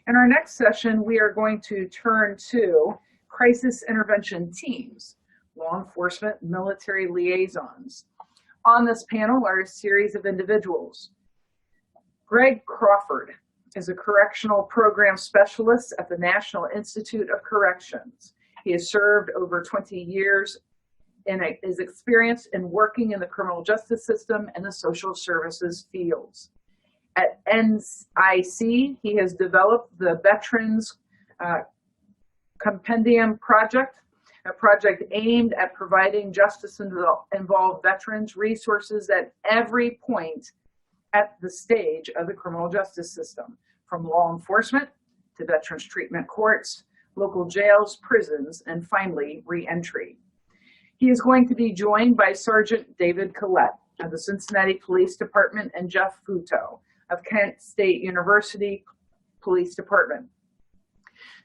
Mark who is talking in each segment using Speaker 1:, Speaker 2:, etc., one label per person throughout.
Speaker 1: In our next session, we are going to turn to crisis intervention teams, law enforcement, military liaisons. On this panel are a series of individuals. Greg Crawford is a correctional program specialist at the National Institute of Corrections. He has served over 20 years and is experienced in working in the criminal justice system and the social services fields. At NIC, he has developed the Veterans Compendium Project, a project aimed at providing justice-involved veterans resources at every point at the stage of the criminal justice system, from law enforcement to veterans treatment courts, local jails, prisons, and finally, re-entry. He is going to be joined by Sergeant David Corlett of the Cincinnati Police Department and Jeff Futo of Kent State University Police Department.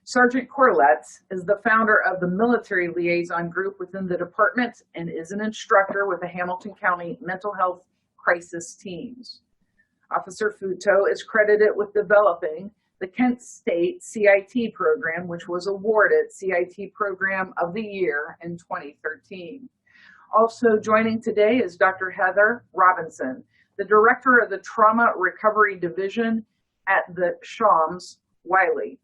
Speaker 1: Sergeant Corlett is the founder of the Military Liaison Group within the department and is an instructor with the Hamilton County Mental Health Crisis Teams. Officer Futo is credited with developing the Kent State CIT program, which was awarded CIT Program of the Year in 2013. Also joining today is Dr. Heather Robinson, the Director of the Trauma Recovery Division at the Shams Wiley.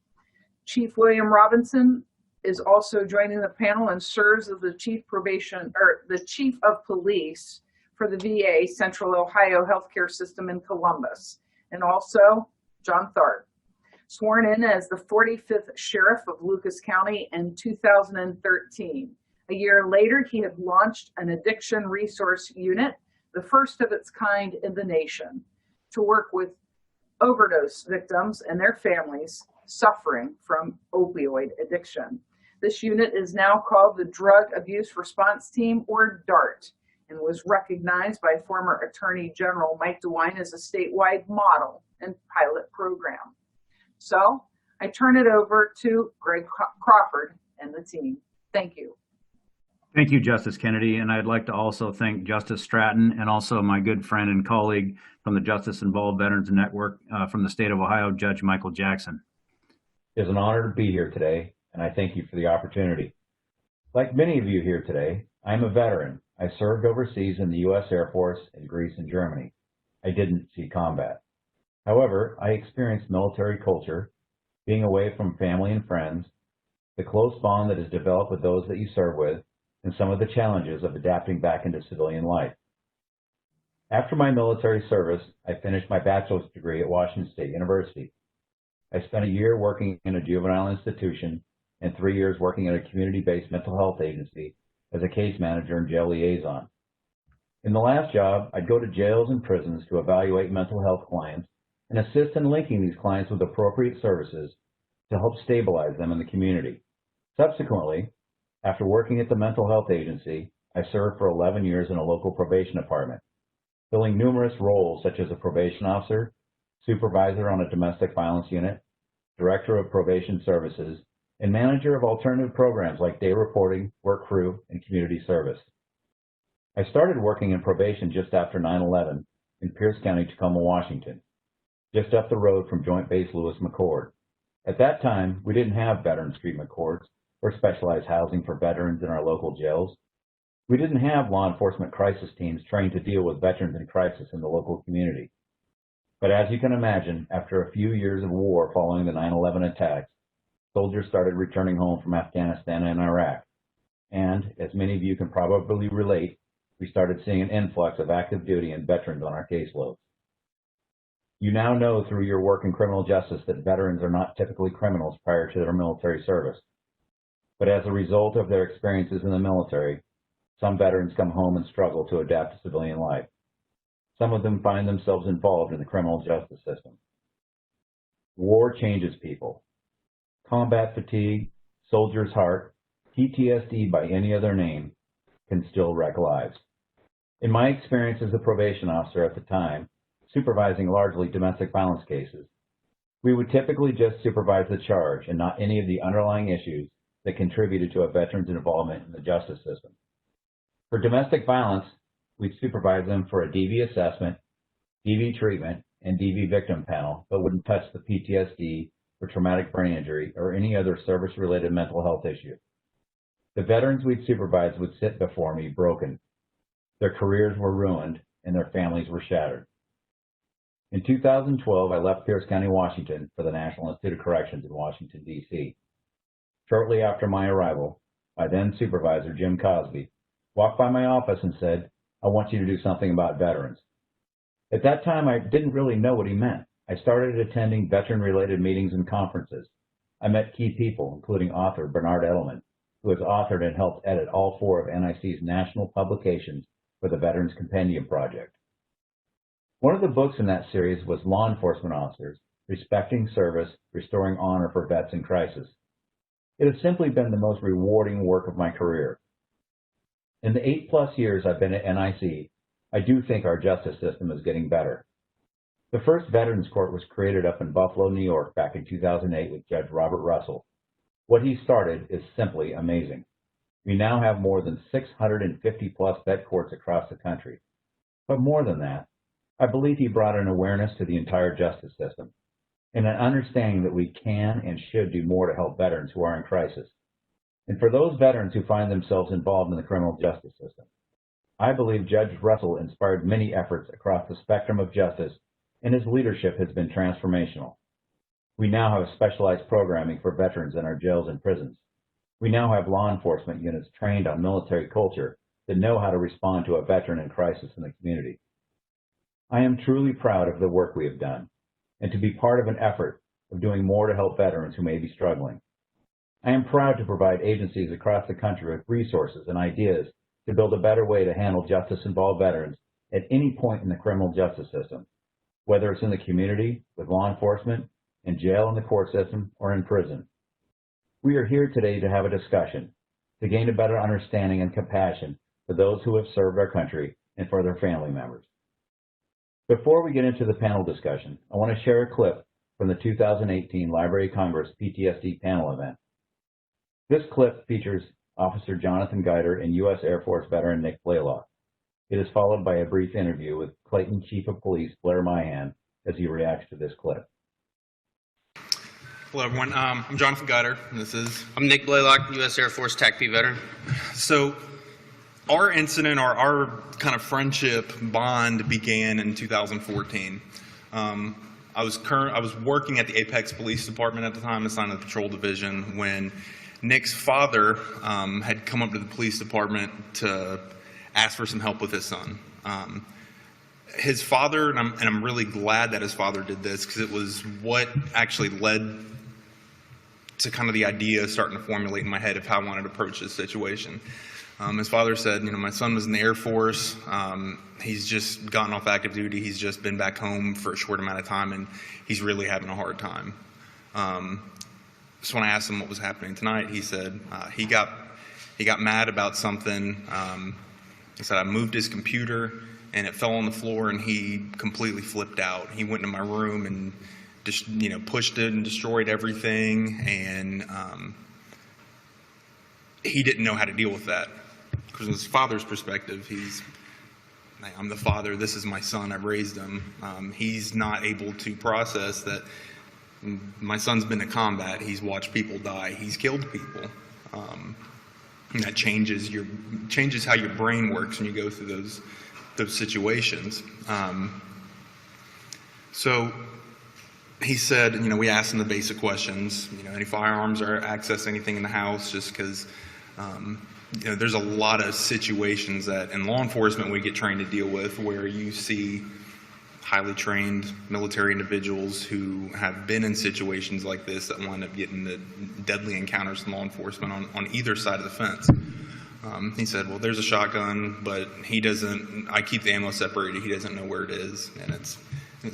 Speaker 1: Chief William Robinson is also joining the panel and serves as the Chief of Police for the VA Central Ohio Healthcare System in Columbus, and also John Tharp, sworn in as the 45th Sheriff of Lucas County in 2013. A year later, he had launched an addiction resource unit, the first of its kind in the nation, to work with overdose victims and their families suffering from opioid addiction. This unit is now called the Drug Abuse Response Team, or DART, and was recognized by former Attorney General Mike DeWine as a statewide model and pilot program. So I turn it over to Greg Crawford and the team. Thank you.
Speaker 2: Thank you, Justice Kennedy. And I'd like to also thank Justice Stratton and also my good friend and colleague from the Justice Involved Veterans Network from the state of Ohio, Judge Michael Jackson.
Speaker 3: It is an honor to be here today, and I thank you for the opportunity. Like many of you here today, I'm a veteran. I served overseas in the U.S. Air Force in Greece and Germany. I didn't see combat. However, I experienced military culture, being away from family and friends, the close bond that is developed with those that you serve with, and some of the challenges of adapting back into civilian life. After my military service, I finished my bachelor's degree at Washington State University. I spent a year working in a juvenile institution and 3 years working at a community-based mental health agency as a case manager and jail liaison. In the last job, I'd go to jails and prisons to evaluate mental health clients and assist in linking these clients with appropriate services to help stabilize them in the community. Subsequently, after working at the mental health agency, I served for 11 years in a local probation department, filling numerous roles such as a probation officer, supervisor on a domestic violence unit, director of probation services, and manager of alternative programs like day reporting, work crew, and community service. I started working in probation just after 9/11 in Pierce County, Tacoma, Washington, just up the road from Joint Base Lewis McChord. At that time, we didn't have veterans treatment courts or specialized housing for veterans in our local jails. We didn't have law enforcement crisis teams trained to deal with veterans in crisis in the local community. But as you can imagine, after a few years of war following the 9/11 attacks, soldiers started returning home from Afghanistan and Iraq. And, as many of you can probably relate, we started seeing an influx of active duty and veterans on our caseloads. You now know through your work in criminal justice that veterans are not typically criminals prior to their military service. But as a result of their experiences in the military, some veterans come home and struggle to adapt to civilian life. Some of them find themselves involved in the criminal justice system. War changes people. Combat fatigue, soldier's heart, PTSD by any other name can still wreck lives. In my experience as a probation officer at the time, supervising largely domestic violence cases, we would typically just supervise the charge and not any of the underlying issues that contributed to a veteran's involvement in the justice system. For domestic violence, we'd supervise them for a DV assessment, DV treatment, and DV victim panel, but wouldn't touch the PTSD for traumatic brain injury or any other service-related mental health issue. The veterans we'd supervised would sit before me broken. Their careers were ruined and their families were shattered. In 2012, I left Pierce County, Washington for the National Institute of Corrections in Washington, D.C. Shortly after my arrival, my then supervisor, Jim Cosby, walked by my office and said, "I want you to do something about veterans." At that time, I didn't really know what he meant. I started attending veteran-related meetings and conferences. I met key people, including author Bernard Edelman, who has authored and helped edit all 4 of NIC's national publications for the Veterans Compendium Project. One of the books in that series was Law Enforcement Officers, Respecting Service, Restoring Honor for Vets in Crisis. It has simply been the most rewarding work of my career. In the 8+ years I've been at NIC, I do think our justice system is getting better. The first Veterans Court was created up in Buffalo, New York back in 2008 with Judge Robert Russell. What he started is simply amazing. We now have more than 650+ vet courts across the country. But more than that, I believe he brought an awareness to the entire justice system and an understanding that we can and should do more to help veterans who are in crisis. And for those veterans who find themselves involved in the criminal justice system, I believe Judge Russell inspired many efforts across the spectrum of justice, and his leadership has been transformational. We now have specialized programming for veterans in our jails and prisons. We now have law enforcement units trained on military culture that know how to respond to a veteran in crisis in the community. I am truly proud of the work we have done, and to be part of an effort of doing more to help veterans who may be struggling. I am proud to provide agencies across the country with resources and ideas to build a better way to handle justice-involved veterans at any point in the criminal justice system, whether it's in the community, with law enforcement, in jail, in the court system, or in prison. We are here today to have a discussion, to gain a better understanding and compassion for those who have served our country and for their family members. Before we get into the panel discussion, I want to share a clip from the 2018 Library of Congress PTSD panel event. This clip features Officer Jonathan Guider and U.S. Air Force veteran Nick Blaylock. It is followed by a brief interview with Clayton Chief of Police Blair Mahan as he reacts to this clip.
Speaker 4: Hello, everyone. I'm Jonathan Guider.
Speaker 5: I'm Nick Blaylock, U.S. Air Force TACP veteran.
Speaker 4: So, our incident, or our kind of friendship bond, began in 2014. I was working at the Apex Police Department at the time, assigned to the Patrol Division, when Nick's father had come up to the police department to ask for some help with his son. His father, and I'm really glad that his father did this, because it was what actually led to kind of the idea starting to formulate in my head of how I wanted to approach this situation. His father said, my son was in the Air Force. He's just gotten off active duty. He's just been back home for a short amount of time, and he's really having a hard time. So when I asked him what was happening tonight, he said he got mad about something. He said, I moved his computer, and it fell on the floor, and he completely flipped out. He went into my room and just, pushed it and destroyed everything, and he didn't know how to deal with that. Because from his father's perspective, I'm the father, this is my son, I've raised him. He's not able to process that my son's been to combat, he's watched people die, he's killed people. And that changes how your brain works when you go through those situations. So he said, we asked him the basic questions, any firearms or access anything in the house, just because there's a lot of situations that in law enforcement we get trained to deal with, where you see highly trained military individuals who have been in situations like this that wind up getting the deadly encounters in law enforcement on either side of the fence. He said, well, there's a shotgun, but I keep the ammo separated, he doesn't know where it is. And it's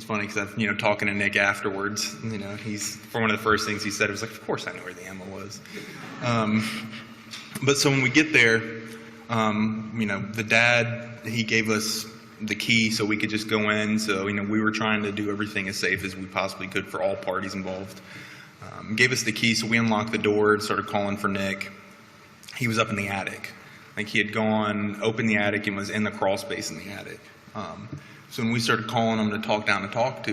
Speaker 4: funny because I've, talking to Nick afterwards, for one of the first things he said, it was like, of course I know where the ammo was. But so when we get there, the dad, he gave us the key so we could just go in. So, we were trying to do everything as safe as we possibly could for all parties involved. Gave us the key, so we unlocked the door and started calling for Nick. He was up in the attic. He had opened the attic and was in the crawl space in the attic. So when we started calling him to talk down to talk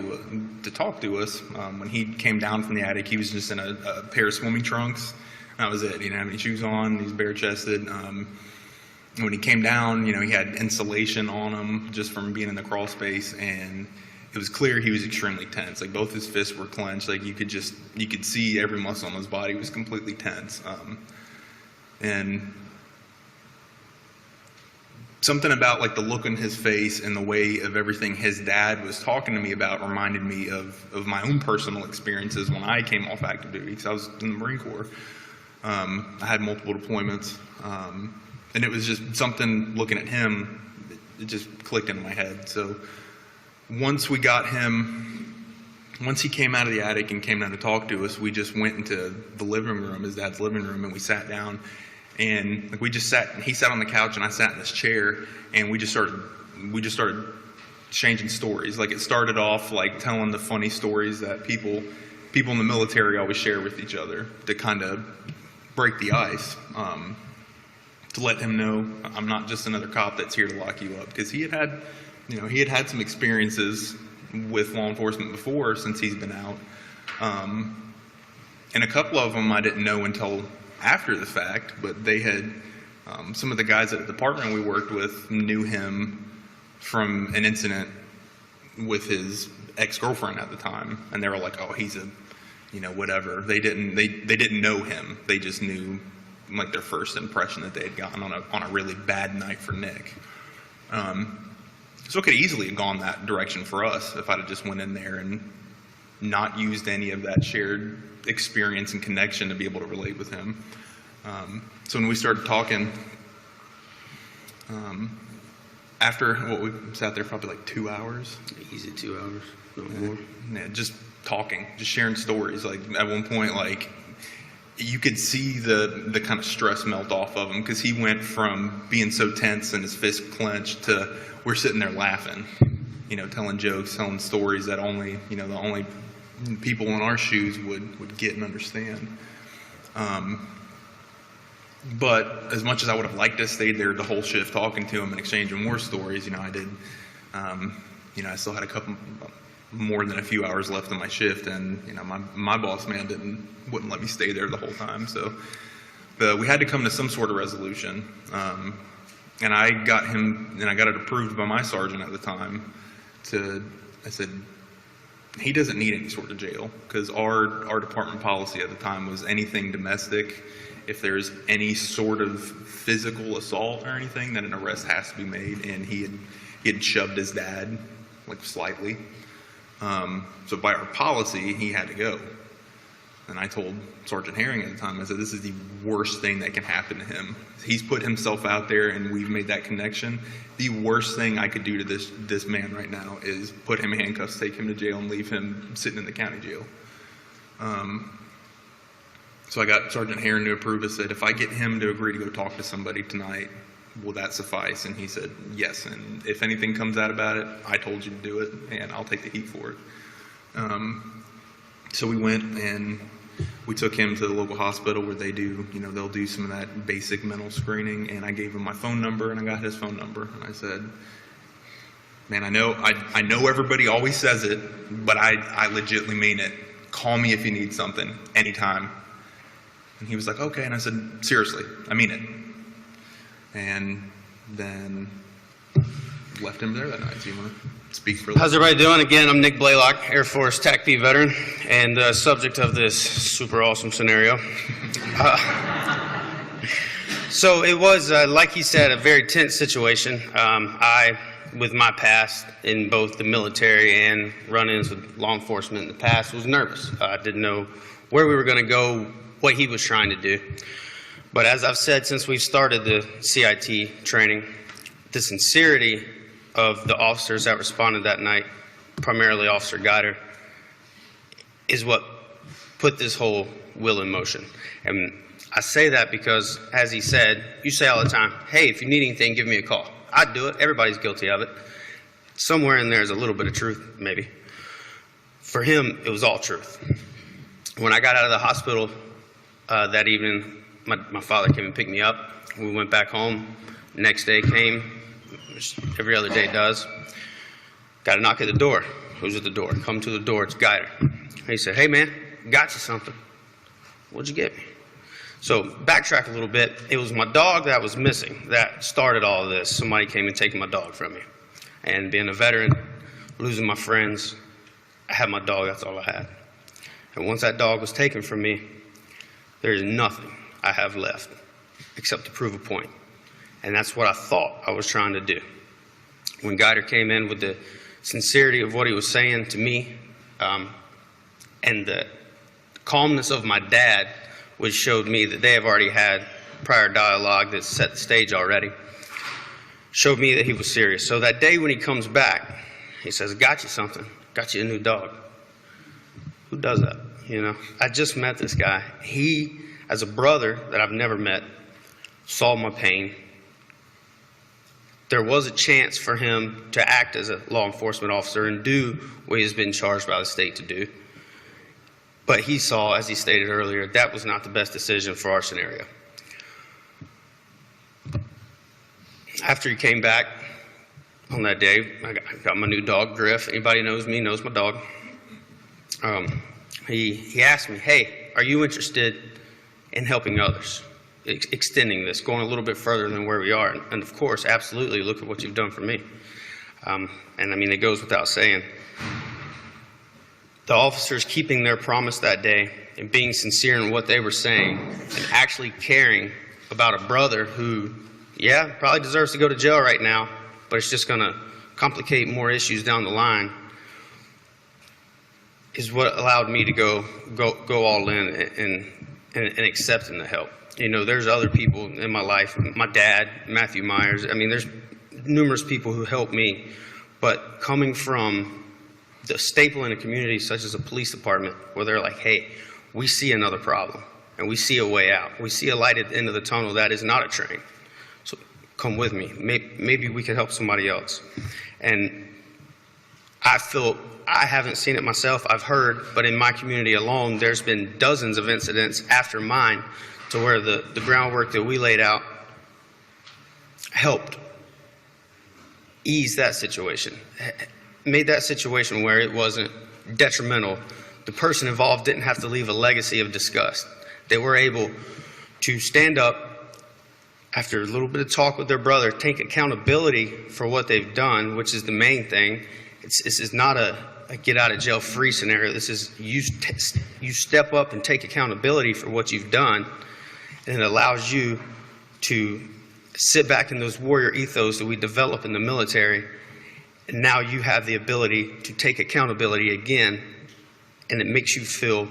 Speaker 4: to us, when he came down from the attic, he was just in a pair of swimming trunks. That was it. He didn't have any shoes on. He was bare-chested. When he came down, you know, he had insulation on him just from being in the crawl space, and it was clear he was extremely tense. Like, both his fists were clenched. Like, you could see every muscle on his body was completely tense. And something about, like, the look on his face and the way of everything his dad was talking to me about reminded me of my own personal experiences when I came off active duty, because I was in the Marine Corps. I had multiple deployments, and it was just something, looking at him, it just clicked in my head. So once he came out of the attic and came down to talk to us, we just went into the living room, his dad's living room, and we sat down. And like, he sat on the couch and I sat in this chair, and we just started changing stories. Like, it started off like telling the funny stories that people in the military always share with each other to kind of break the ice, to let him know I'm not just another cop that's here to lock you up, because he had had some experiences with law enforcement before since he's been out, and a couple of them I didn't know until after the fact, but they had, some of the guys at the department we worked with knew him from an incident with his ex-girlfriend at the time, and they were like, oh, he's a, you know, whatever. They didn't know him. They just knew, like, their first impression that they had gotten on a really bad night for Nick. So it could easily have gone that direction for us if I'd have just went in there and not used any of that shared experience and connection to be able to relate with him. So when we started talking, after we sat there probably like 2 hours.
Speaker 5: Easy 2 hours, no more.
Speaker 4: Yeah, just talking, just sharing stories. Like, at one point, like, you could see the kind of stress melt off of him, because he went from being so tense and his fist clenched to we're sitting there laughing, you know, telling jokes, telling stories that only, you know, the only people in our shoes would get and understand. But as much as I would have liked to stay there the whole shift talking to him and exchanging more stories, you know, I did, you know, I still had a couple more than a few hours left in my shift, and, you know, my boss man wouldn't let me stay there the whole time. So we had to come to some sort of resolution. And I got it approved by my sergeant at the time I said, he doesn't need any sort of jail, because our department policy at the time was anything domestic. If there's any sort of physical assault or anything, then an arrest has to be made, and he had shoved his dad, like, slightly. So by our policy, he had to go. And I told Sergeant Herring at the time, I said, this is the worst thing that can happen to him. He's put himself out there, and we've made that connection. The worst thing I could do to this man right now is put him in handcuffs, take him to jail, and leave him sitting in the county jail. So I got Sergeant Herring to approve. I said, if I get him to agree to go talk to somebody tonight, will that suffice? And he said, yes. And if anything comes out about it, I told you to do it, and I'll take the heat for it. So we went and we took him to the local hospital where they do, you know, they'll do some of that basic mental screening, and I gave him my phone number, and I got his phone number, and I said, man, I know everybody always says it, but I legitimately mean it. Call me if you need something, anytime. And he was like, okay. And I said, seriously, I mean it. And then left him there that night. So you want to speak for a
Speaker 5: How's everybody doing? Again, I'm Nick Blaylock, Air Force TAC-P veteran, and subject of this super awesome scenario. So it was, like he said, a very tense situation. I, with my past in both the military and run-ins with law enforcement in the past, was nervous. I didn't know where we were going to go, what he was trying to do. But as I've said since we started the CIT training, the sincerity of the officers that responded that night, primarily Officer Guider, is what put this whole wheel in motion. And I say that because, as he said, you say all the time, hey, if you need anything, give me a call. I'd do it. Everybody's guilty of it. Somewhere in there is a little bit of truth, maybe. For him, it was all truth. When I got out of the hospital that evening, my father came and picked me up. We went back home. Next day came, which every other day does. Got a knock at the door. Who's at the door? Come to the door. It's Guider. He said, hey, man, got you something. What'd you get me? So backtrack a little bit. It was my dog that was missing that started all of this. Somebody came and taken my dog from me. And being a veteran, losing my friends, I had my dog. That's all I had. And once that dog was taken from me, there is nothing I have left except to prove a point. And that's what I thought I was trying to do. When Guider came in with the sincerity of what he was saying to me, and the calmness of my dad, which showed me that they have already had prior dialogue that set the stage already, showed me that he was serious. So that day when he comes back, he says, got you something, got you a new dog. Who does that? You know, I just met this guy. He, as a brother that I've never met, saw my pain. There was a chance for him to act as a law enforcement officer and do what he's been charged by the state to do. But he saw, as he stated earlier, that was not the best decision for our scenario. After he came back on that day, I got my new dog, Griff. Anybody knows me knows my dog. He asked me, hey, are you interested in helping others? Extending this, going a little bit further than where we are. And of course, absolutely, look at what you've done for me. And I mean, it goes without saying. The officers keeping their promise that day and being sincere in what they were saying and actually caring about a brother who, yeah, probably deserves to go to jail right now, but it's just going to complicate more issues down the line, is what allowed me to go all in and accepting the help. You know, there's other people in my life, my dad, Matthew Myers. I mean, there's numerous people who helped me, but coming from the staple in a community such as a police department, where they're like, hey, we see another problem and we see a way out. We see a light at the end of the tunnel that is not a train. So come with me. Maybe we can help somebody else. And I feel, I haven't seen it myself, I've heard, but in my community alone, there's been dozens of incidents after mine to where the groundwork that we laid out helped ease that situation, made that situation where it wasn't detrimental. The person involved didn't have to leave a legacy of disgust. They were able to stand up after a little bit of talk with their brother, take accountability for what they've done, which is the main thing. This is not a get out of jail free scenario. This is you step up and take accountability for what you've done, and it allows you to sit back in those warrior ethos that we develop in the military, and now you have the ability to take accountability again, and it makes you feel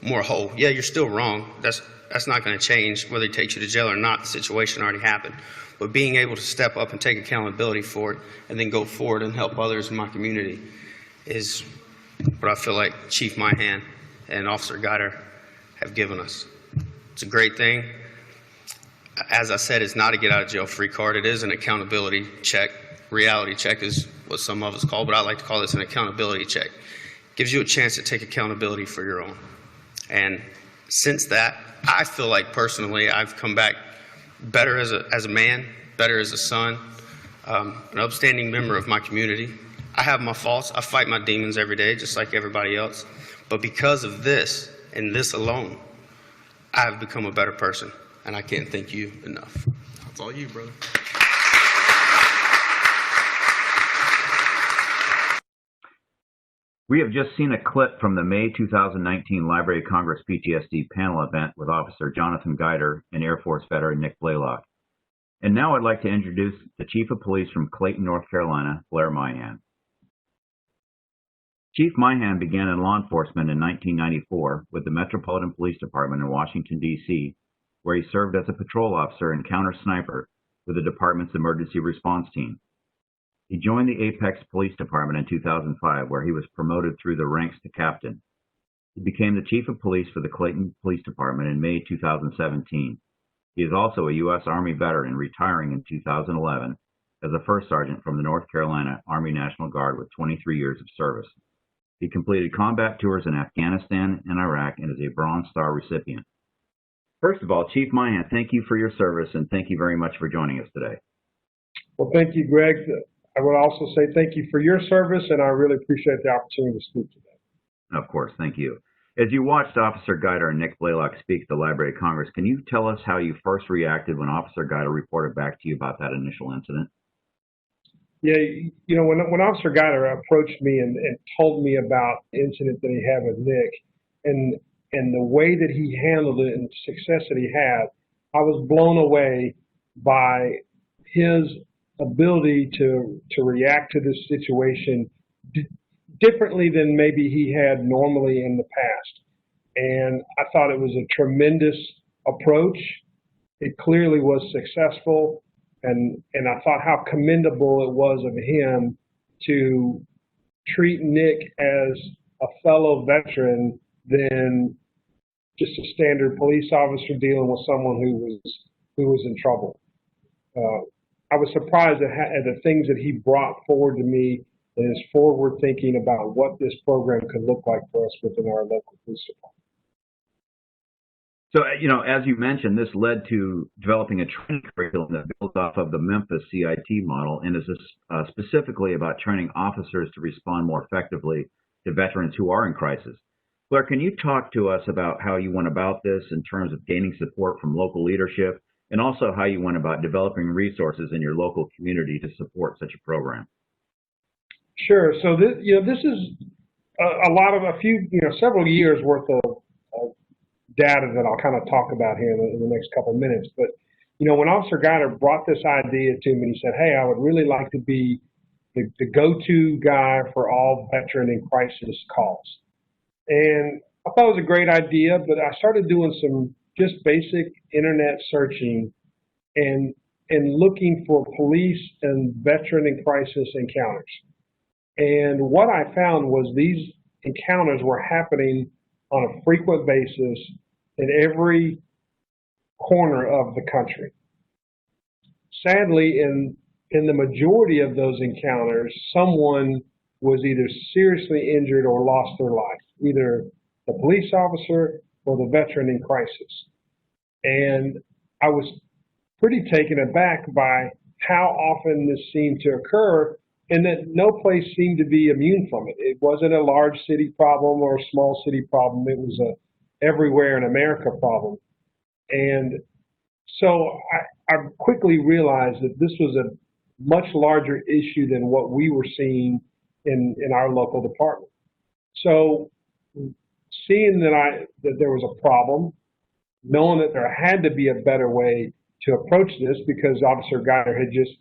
Speaker 5: more whole. Yeah, you're still wrong. That's not going to change whether it takes you to jail or not. The situation already happened. But being able to step up and take accountability for it and then go forward and help others in my community is what I feel like Chief Myhan and Officer Guider have given us. It's a great thing. As I said, it's not a get out of jail free card. It is an accountability check. Reality check is what some of us call, but I like to call this an accountability check. Gives you a chance to take accountability for your own. And since that, I feel like personally I've come back better as a man, better as a son, an upstanding member of my community. I have my faults. I fight my demons every day, just like everybody else. But because of this and this alone, I have become a better person, and I can't thank you enough. That's all you, brother.
Speaker 2: We have just seen a clip from the May 2019 Library of Congress PTSD panel event with Officer Jonathan Guider and Air Force veteran Nick Blaylock. And now I'd like to introduce the Chief of Police from Clayton, North Carolina, Blair Myhan. Chief Myhan began in law enforcement in 1994 with the Metropolitan Police Department in Washington, D.C., where he served as a patrol officer and counter sniper with the department's emergency response team. He joined the Apex Police Department in 2005, where he was promoted through the ranks to captain. He became the Chief of Police for the Clayton Police Department in May 2017. He is also a U.S. Army veteran, retiring in 2011 as a first sergeant from the North Carolina Army National Guard with 23 years of service. He completed combat tours in Afghanistan and Iraq and is a Bronze Star recipient. First of all, Chief Myhan, thank you for your service and thank you very much for joining us today.
Speaker 6: Well, thank you, Greg. I would also say thank you for your service, and I really appreciate the opportunity to speak today.
Speaker 2: Of course, thank you. As you watched Officer Guider and Nick Blaylock speak at the Library of Congress, can you tell us how you first reacted when Officer Guider reported back to you about that initial incident?
Speaker 6: Yeah, you know, when Officer Guider approached me and told me about the incident that he had with Nick and the way that he handled it and the success that he had, I was blown away by his ability to react to this situation differently than maybe he had normally in the past. And I thought it was a tremendous approach. It clearly was successful, and I thought how commendable it was of him to treat Nick as a fellow veteran than just a standard police officer dealing with someone who was in trouble. I was surprised at the things that he brought forward to me and his forward thinking about what this program could look like for us within our local police department.
Speaker 2: So, you know, as you mentioned, this led to developing a training curriculum that builds off of the Memphis CIT model and is specifically about training officers to respond more effectively to veterans who are in crisis. Blair, can you talk to us about how you went about this in terms of gaining support from local leadership and also how you went about developing resources in your local community to support such a program?
Speaker 6: Sure. So this is several years worth of data that I'll kind of talk about here in the next couple of minutes. But, you know, when Officer Guider brought this idea to me, he said, hey, I would really like to be the go-to guy for all veteran and crisis calls. And I thought it was a great idea, but I started doing some just basic internet searching and looking for police and veteran and crisis encounters. And what I found was these encounters were happening on a frequent basis in every corner of the country. Sadly, in the majority of those encounters, someone was either seriously injured or lost their life, either the police officer or the veteran in crisis. And I was pretty taken aback by how often this seemed to occur and that no place seemed to be immune from it. It wasn't a large city problem or a small city problem. It was a everywhere in America problem. And so I quickly realized that this was a much larger issue than what we were seeing in our local department. So seeing that there was a problem, knowing that there had to be a better way to approach this because Officer Guider had just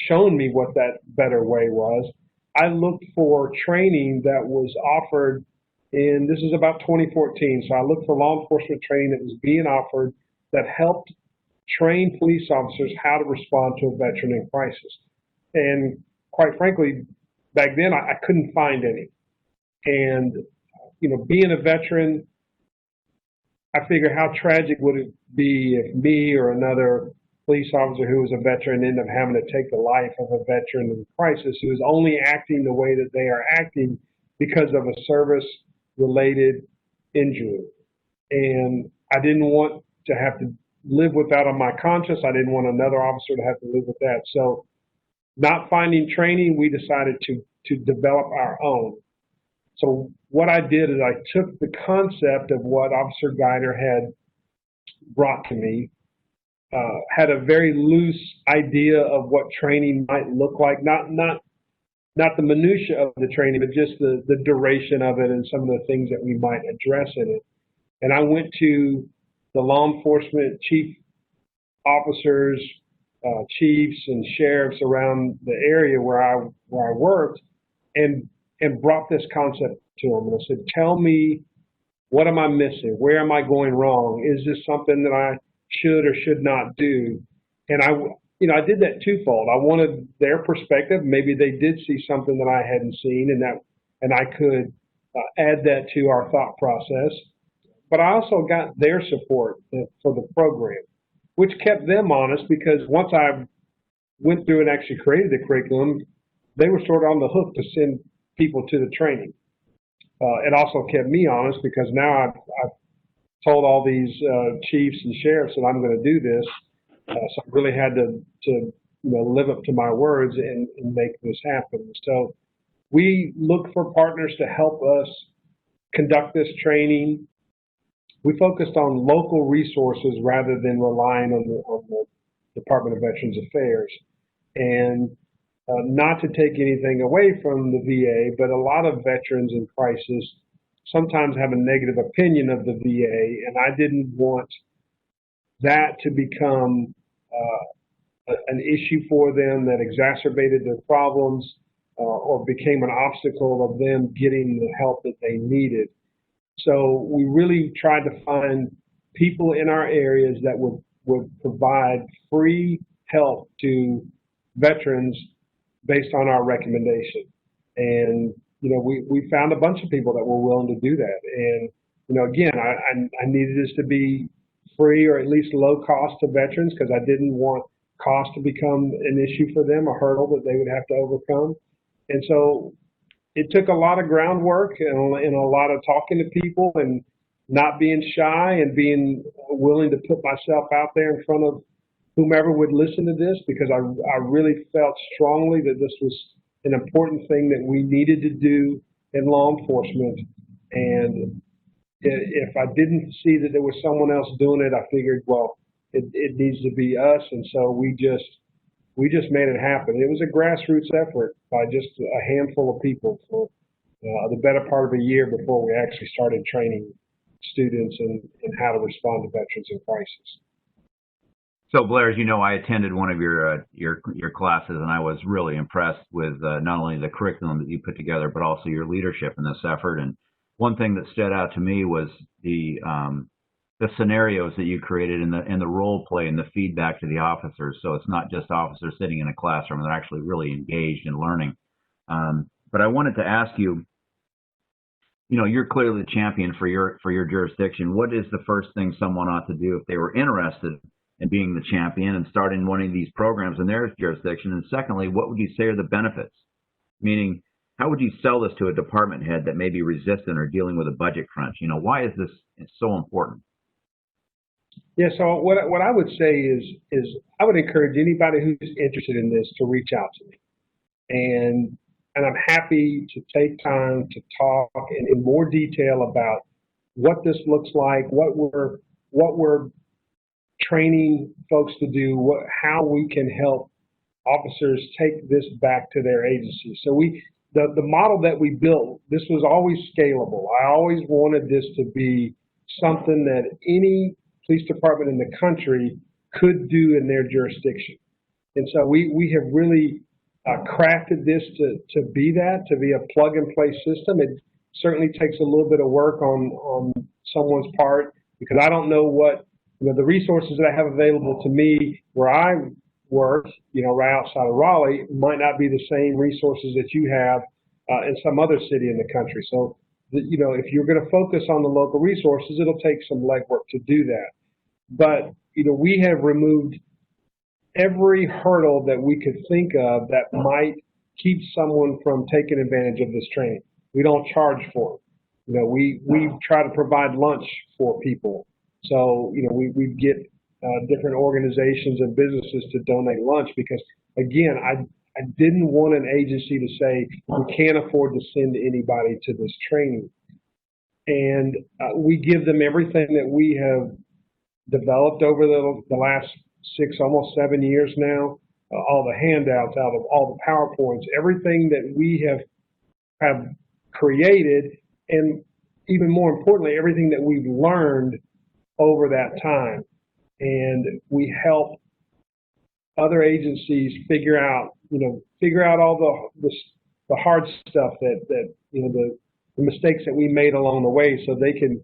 Speaker 6: shown me what that better way was, I looked for training that was offered this is about 2014. So I looked for law enforcement training that was being offered that helped train police officers how to respond to a veteran in crisis. And quite frankly, back then I couldn't find any. And, you know, being a veteran, I figured how tragic would it be if me or another police officer who was a veteran ended up having to take the life of a veteran in crisis who is only acting the way that they are acting because of a service-related injury. And I didn't want to have to live with that on my conscience. I didn't want another officer to have to live with that. So not finding training, we decided to develop our own. So what I did is I took the concept of what Officer Guider had brought to me, had a very loose idea of what training might look like, not the minutia of the training, but just the duration of it and some of the things that we might address in it. And I went to the law enforcement chief officers, chiefs and sheriffs around the area where I worked and brought this concept to them. And I said, tell me, what am I missing? Where am I going wrong? Is this something that I should or should not do? And I did that twofold. I wanted their perspective. Maybe they did see something that I hadn't seen and I could add that to our thought process. But I also got their support for the program, which kept them honest because once I went through and actually created the curriculum, they were sort of on the hook to send people to the training. It also kept me honest because now I've told all these chiefs and sheriffs that I'm going to do this. So I really had to live up to my words and make this happen. So we look for partners to help us conduct this training. We focused on local resources rather than relying on the Department of Veterans Affairs. And not to take anything away from the VA, but a lot of veterans in crisis sometimes have a negative opinion of the VA, and I didn't want that to become an issue for them that exacerbated their problems or became an obstacle of them getting the help that they needed. So we really tried to find people in our areas that would provide free help to veterans based on our recommendation. And, we found a bunch of people that were willing to do that. And, again, I needed this to be free or at least low cost to veterans because I didn't want cost to become an issue for them, a hurdle that they would have to overcome. And so it took a lot of groundwork and a lot of talking to people and not being shy and being willing to put myself out there in front of whomever would listen to this, because I really felt strongly that this was an important thing that we needed to do in law enforcement. And if I didn't see that there was someone else doing it, I figured, well, it needs to be us. And so we just made it happen. It was a grassroots effort by just a handful of people for the better part of a year before we actually started training students in how to respond to veterans in crisis.
Speaker 2: So Blair, as you know, I attended one of your classes, and I was really impressed with not only the curriculum that you put together, but also your leadership in this effort. And one thing that stood out to me was the scenarios that you created and the role play and the feedback to the officers. So it's not just officers sitting in a classroom; they're actually really engaged in learning. But I wanted to ask you, you're clearly the champion for your jurisdiction. What is the first thing someone ought to do if they were interested and being the champion and starting one of these programs in their jurisdiction? And secondly, what would you say are the benefits? Meaning, how would you sell this to a department head that may be resistant or dealing with a budget crunch? Why is this so important?
Speaker 6: Yeah, so what I would say is I would encourage anybody who's interested in this to reach out to me. And I'm happy to take time to talk in more detail about what this looks like, what we're training folks to do, how we can help officers take this back to their agency. So the model that we built, this was always scalable. I always wanted this to be something that any police department in the country could do in their jurisdiction. And so we have really crafted this to be a plug and play system. It certainly takes a little bit of work on someone's part, because I don't know what, the resources that I have available to me where I work, right outside of Raleigh, might not be the same resources that you have in some other city in the country. So, if you're going to focus on the local resources, it'll take some legwork to do that. But, we have removed every hurdle that we could think of that might keep someone from taking advantage of this training. We don't charge for it. We try to provide lunch for people. So, we get different organizations and businesses to donate lunch because, again, I didn't want an agency to say, we can't afford to send anybody to this training. And we give them everything that we have developed over the last 6, almost 7 years now, all the handouts, out of all the PowerPoints, everything that we have created, and even more importantly, everything that we've learned over that time. And we help other agencies figure out all the hard stuff that the mistakes that we made along the way, so they can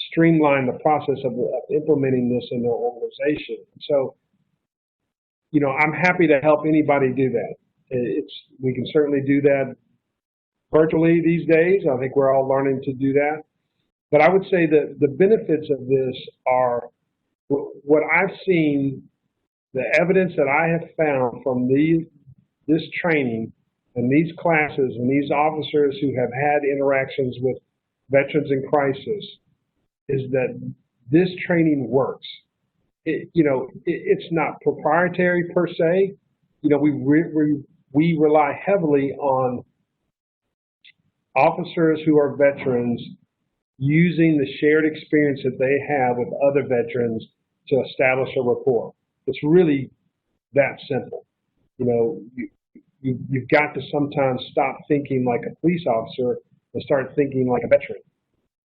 Speaker 6: streamline the process of implementing this in their organization. So, I'm happy to help anybody do that. We can certainly do that virtually these days. I think we're all learning to do that. But I would say that the benefits of this are what I've seen, the evidence that I have found from this training and these classes and these officers who have had interactions with veterans in crisis, is that this training works. It's not proprietary per se. you know, we rely heavily on officers who are veterans using the shared experience that they have with other veterans to establish a rapport. It's really that simple. You know, you've got to sometimes stop thinking like a police officer and start thinking like a veteran.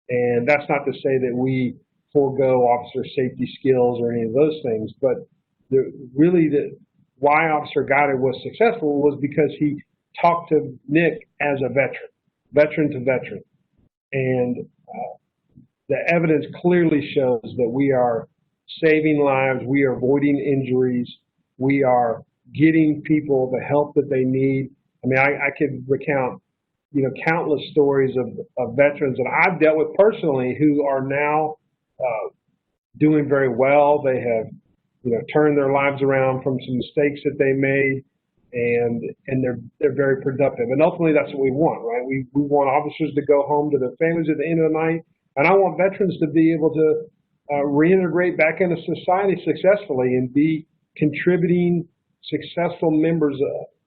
Speaker 6: And that's not to say that we forego officer safety skills or any of those things, but why Officer Goddard was successful was because he talked to Nick as a veteran to veteran. And the evidence clearly shows that we are saving lives, we are avoiding injuries, we are getting people the help that they need. I mean, I could recount, you know, countless stories of veterans that I've dealt with personally who are now doing very well. They have, you know, turned their lives around from some mistakes that they made, and they're very productive. And ultimately, that's what we want, right? We want officers to go home to their families at the end of the night, and I want veterans to be able to reintegrate back into society successfully and be contributing, successful members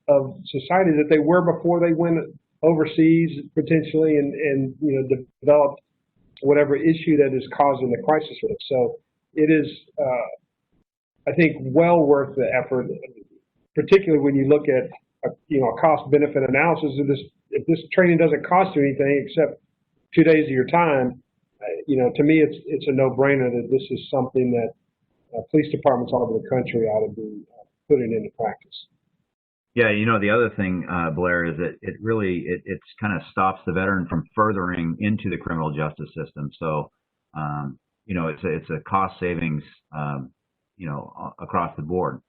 Speaker 6: of society that they were before they went overseas potentially and you know, developed whatever issue that is causing the crisis for them. So it is, I think, well worth the effort, particularly when you look at you know, a cost-benefit analysis of this. If this training doesn't cost you anything except 2 days of your time, you know, to me it's a no-brainer that this is something that police departments all over the country ought to be putting into practice.
Speaker 2: Yeah, you know, the other thing, Blair, is that it kind of stops the veteran from furthering into the criminal justice system. So, you know, it's a cost savings, you know, across the board.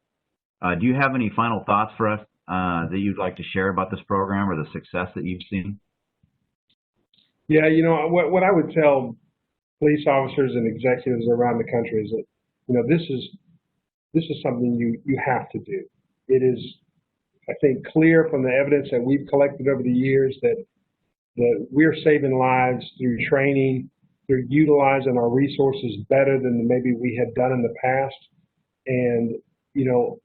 Speaker 2: Do you have any final thoughts for us that you'd like to share about this program or the success that you've seen?
Speaker 6: Yeah, you know, what I would tell police officers and executives around the country is that, you know, this is something you have to do. It is, I think, clear from the evidence that we've collected over the years that we're saving lives through training, through utilizing our resources better than maybe we had done in the past. And, you know,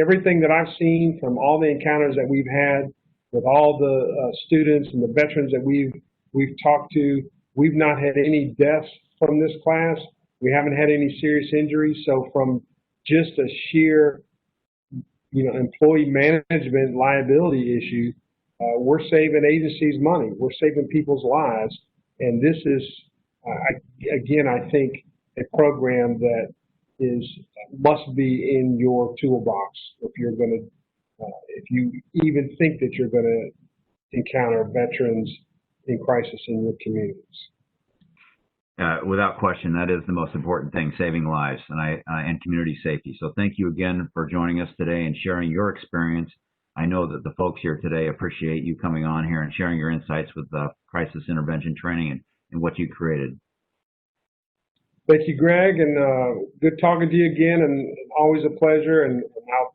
Speaker 6: everything that I've seen from all the encounters that we've had with all the students and the veterans that we've talked to, we've not had any deaths from this class. We haven't had any serious injuries. So from just a sheer, you know, employee management liability issue, we're saving agencies money. We're saving people's lives. And this is, again, I think a program that must be in your toolbox if you're going to, if you even think that you're going to encounter veterans in crisis in your communities.
Speaker 2: Without question, that is the most important thing, saving lives and community safety. So thank you again for joining us today and sharing your experience. I know that the folks here today appreciate you coming on here and sharing your insights with the crisis intervention training and what you created.
Speaker 6: Thank you, Greg, and good talking to you again, and always a pleasure, and I'm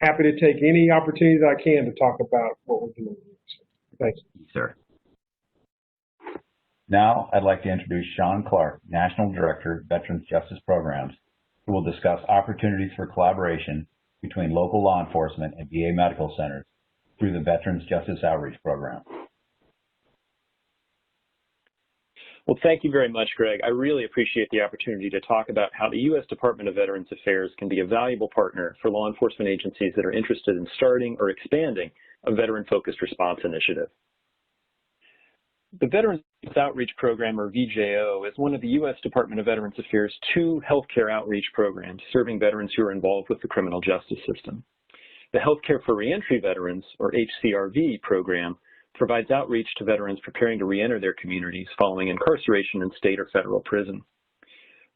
Speaker 6: happy to take any opportunity that I can to talk about what we're doing. So, thanks.
Speaker 2: Sir.
Speaker 3: Now, I'd like to introduce Sean Clark, National Director, Veterans Justice Programs, who will discuss opportunities for collaboration between local law enforcement and VA medical centers through the Veterans Justice Outreach Program.
Speaker 7: Well, thank you very much, Greg. I really appreciate the opportunity to talk about how the U.S. Department of Veterans Affairs can be a valuable partner for law enforcement agencies that are interested in starting or expanding a veteran-focused response initiative. The Veterans Outreach Program, or VJO, is one of the U.S. Department of Veterans Affairs' 2 healthcare outreach programs serving veterans who are involved with the criminal justice system. The Healthcare for Reentry Veterans, or HCRV program, provides outreach to veterans preparing to reenter their communities following incarceration in state or federal prison.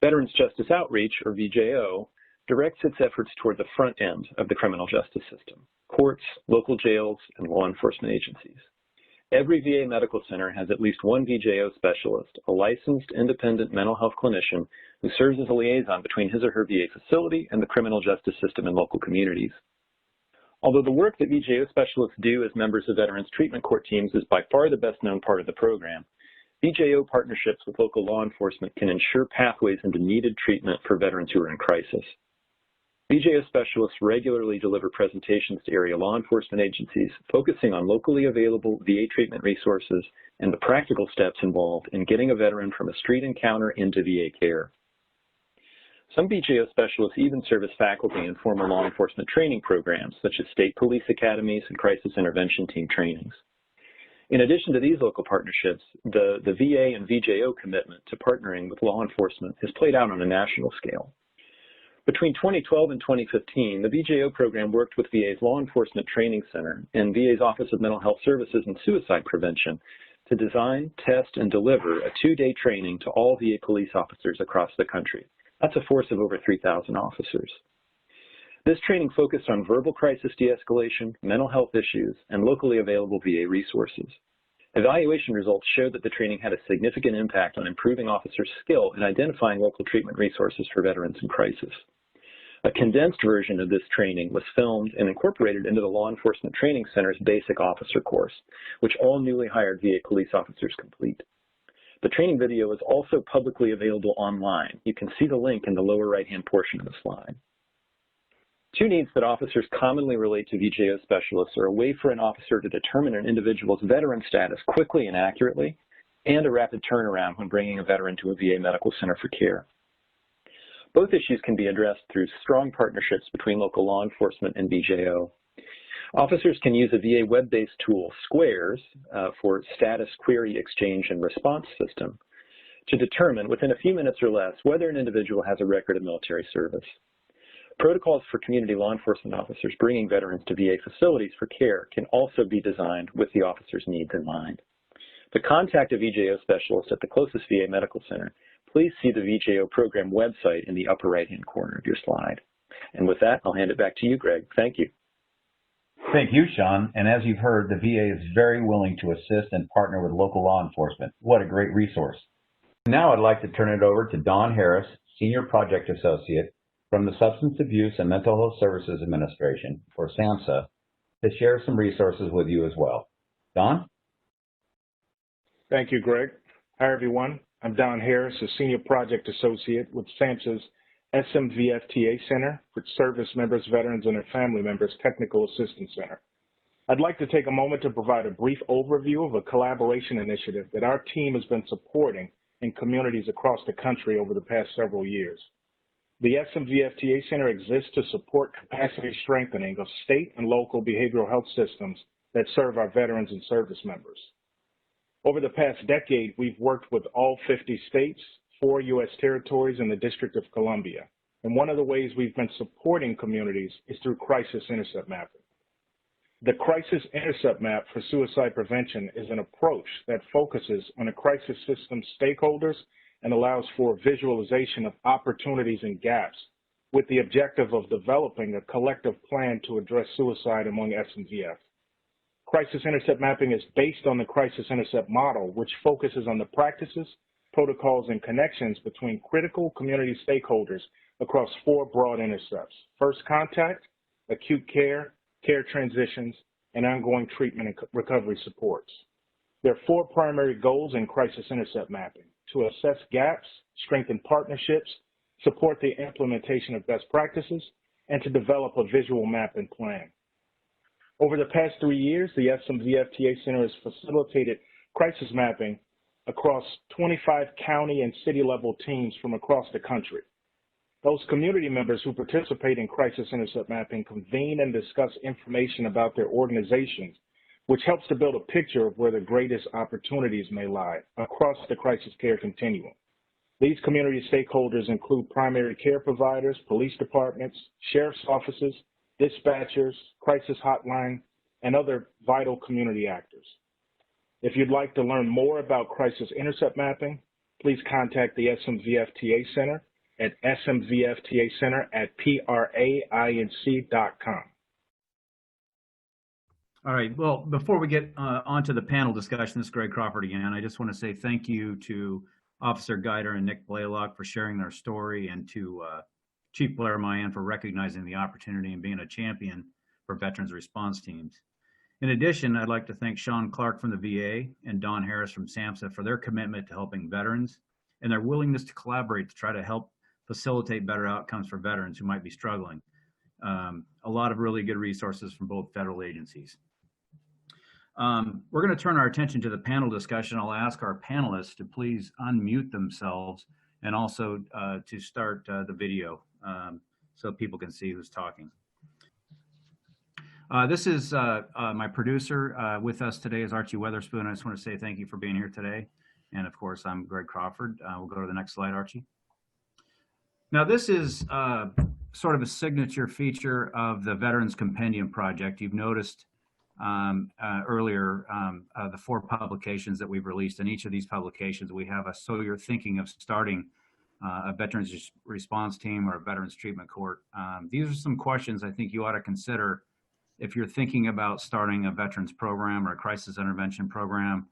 Speaker 7: Veterans Justice Outreach, or VJO, directs its efforts toward the front end of the criminal justice system, courts, local jails, and law enforcement agencies. Every VA medical center has at least one VJO specialist, a licensed independent mental health clinician who serves as a liaison between his or her VA facility and the criminal justice system in local communities. Although the work that VJO specialists do as members of veterans treatment court teams is by far the best known part of the program, VJO partnerships with local law enforcement can ensure pathways into needed treatment for veterans who are in crisis. VJO specialists regularly deliver presentations to area law enforcement agencies, focusing on locally available VA treatment resources and the practical steps involved in getting a veteran from a street encounter into VA care. Some VJO specialists even serve as faculty in formal law enforcement training programs, such as state police academies and crisis intervention team trainings. In addition to these local partnerships, the VA and VJO commitment to partnering with law enforcement has played out on a national scale. Between 2012 and 2015, the VJO program worked with VA's Law Enforcement Training Center and VA's Office of Mental Health Services and Suicide Prevention to design, test, and deliver a 2-day training to all VA police officers across the country. That's a force of over 3,000 officers. This training focused on verbal crisis de-escalation, mental health issues, and locally available VA resources. Evaluation results showed that the training had a significant impact on improving officers' skill in identifying local treatment resources for veterans in crisis. A condensed version of this training was filmed and incorporated into the Law Enforcement Training Center's basic officer course, which all newly hired VA police officers complete. The training video is also publicly available online. You can see the link in the lower right-hand portion of the slide. Two needs that officers commonly relate to VJO specialists are a way for an officer to determine an individual's veteran status quickly and accurately, and a rapid turnaround when bringing a veteran to a VA medical center for care. Both issues can be addressed through strong partnerships between local law enforcement and VJO. Officers can use a VA web-based tool, Squares, for Status Query Exchange and Response System, to determine within a few minutes or less whether an individual has a record of military service. Protocols for community law enforcement officers bringing veterans to VA facilities for care can also be designed with the officer's needs in mind. To contact a VJO specialist at the closest VA medical center, please see the VJO program website in the upper right-hand corner of your slide. And with that, I'll hand it back to you, Greg. Thank you.
Speaker 3: Thank you, Sean. And as you've heard, the VA is very willing to assist and partner with local law enforcement. What a great resource. Now I'd like to turn it over to Don Harris, Senior Project Associate from the Substance Abuse and Mental Health Services Administration, or SAMHSA, to share some resources with you as well. Don?
Speaker 8: Thank you, Greg. Hi, everyone. I'm Don Harris, a Senior Project Associate with SAMHSA's SMVFTA Center for Service Members, Veterans, and their Family Members Technical Assistance Center. I'd like to take a moment to provide a brief overview of a collaboration initiative that our team has been supporting in communities across the country over the past several years. The SMVFTA Center exists to support capacity strengthening of state and local behavioral health systems that serve our veterans and service members. Over the past decade, we've worked with all 50 states, 4 U.S. territories, and the District of Columbia. And one of the ways we've been supporting communities is through crisis intercept mapping. The Crisis Intercept Map for Suicide Prevention is an approach that focuses on a crisis system stakeholders and allows for visualization of opportunities and gaps with the objective of developing a collective plan to address suicide among SMVF. Crisis Intercept Mapping is based on the Crisis Intercept model, which focuses on the practices, protocols, and connections between critical community stakeholders across 4 broad intercepts: first contact, acute care, care transitions, and ongoing treatment and recovery supports. There are 4 primary goals in Crisis Intercept Mapping: to assess gaps, strengthen partnerships, support the implementation of best practices, and to develop a visual map and plan. Over the past 3 years, the SMVFTA Center has facilitated crisis mapping across 25 county and city level teams from across the country. Those community members who participate in crisis intercept mapping convene and discuss information about their organizations, which helps to build a picture of where the greatest opportunities may lie across the crisis care continuum. These community stakeholders include primary care providers, police departments, sheriff's offices, dispatchers, crisis hotline, and other vital community actors. If you'd like to learn more about crisis intercept mapping, please contact the SMVFTA Center at smvftacenter@prainc.com.
Speaker 9: All right. Well, before we get onto the panel discussion, this is Greg Crawford again. I just want to say thank you to Officer Guider and Nick Blaylock for sharing their story, and to Chief Blair Mayan for recognizing the opportunity and being a champion for veterans response teams. In addition, I'd like to thank Sean Clark from the VA and Don Harris from SAMHSA for their commitment to helping veterans and their willingness to collaborate to try to help facilitate better outcomes for veterans who might be struggling. A lot of really good resources from both federal agencies. We're going to turn our attention to the panel discussion. I'll ask our panelists to please unmute themselves and also to start the video so people can see who's talking. This is my producer. With us today is Archie Weatherspoon. I just want to say thank you for being here today. And of course, I'm Greg Crawford. We'll go to the next slide, Archie. Now, this is sort of a signature feature of the Veterans Compendium Project. You've noticed earlier the 4 publications that we've released. In each of these publications, we have a "So You're Thinking of Starting a Veterans Response Team or a Veterans Treatment Court." These are some questions I think you ought to consider if you're thinking about starting a veterans program or a crisis intervention program,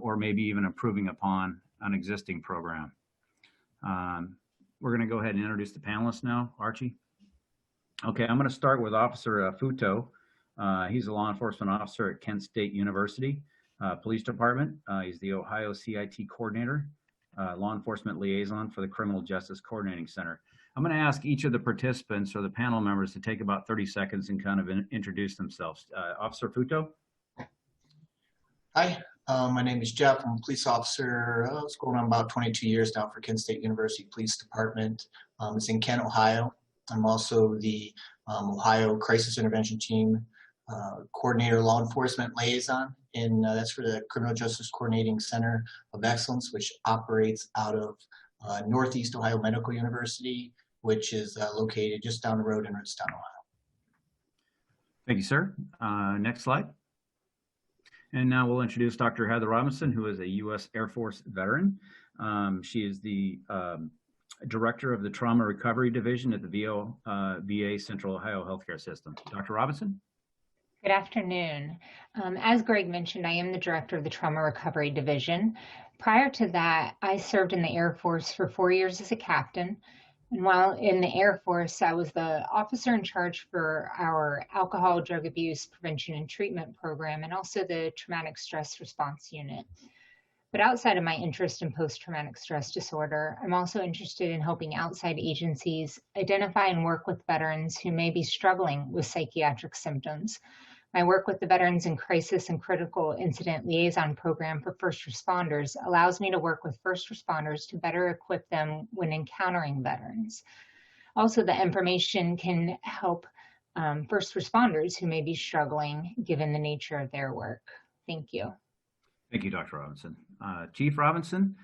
Speaker 9: or maybe even improving upon an existing program. We're going to go ahead and introduce the panelists now. Archie? Okay, I'm going to start with Officer Futo. He's a law enforcement officer at Kent State University Police Department. He's the Ohio CIT coordinator, law enforcement liaison for the Criminal Justice Coordinating Center. I'm going to ask each of the participants or the panel members to take about 30 seconds and kind of introduce themselves. Officer Futo?
Speaker 10: Hi, my name is Jeff. I'm a police officer. It's going on about 22 years now for Kent State University Police Department. It's in Kent, Ohio. I'm also the Ohio Crisis Intervention Team coordinator, law enforcement liaison, and that's for the Criminal Justice Coordinating Center of Excellence, which operates out of Northeast Ohio Medical University, which is located just down the road in Ridgetown, Ohio.
Speaker 9: Thank you, sir. Next slide. And now we'll introduce Dr. Heather Robinson, who is a U.S. Air Force veteran. She is the director of the Trauma Recovery Division at the VA Central Ohio Healthcare System. Dr. Robinson?
Speaker 11: Good afternoon. As Greg mentioned, I am the director of the Trauma Recovery Division. Prior to that, I served in the Air Force for 4 years as a captain. And while in the Air Force, I was the officer in charge for our alcohol, drug abuse prevention and treatment program, and also the traumatic stress response unit. But outside of my interest in post-traumatic stress disorder, I'm also interested in helping outside agencies identify and work with veterans who may be struggling with psychiatric symptoms. My work with the Veterans in Crisis and Critical Incident Liaison Program for first responders allows me to work with first responders to better equip them when encountering veterans. Also, the information can help first responders who may be struggling given the nature of their work. Thank you.
Speaker 9: Thank you, Dr. Robinson. Chief Robinson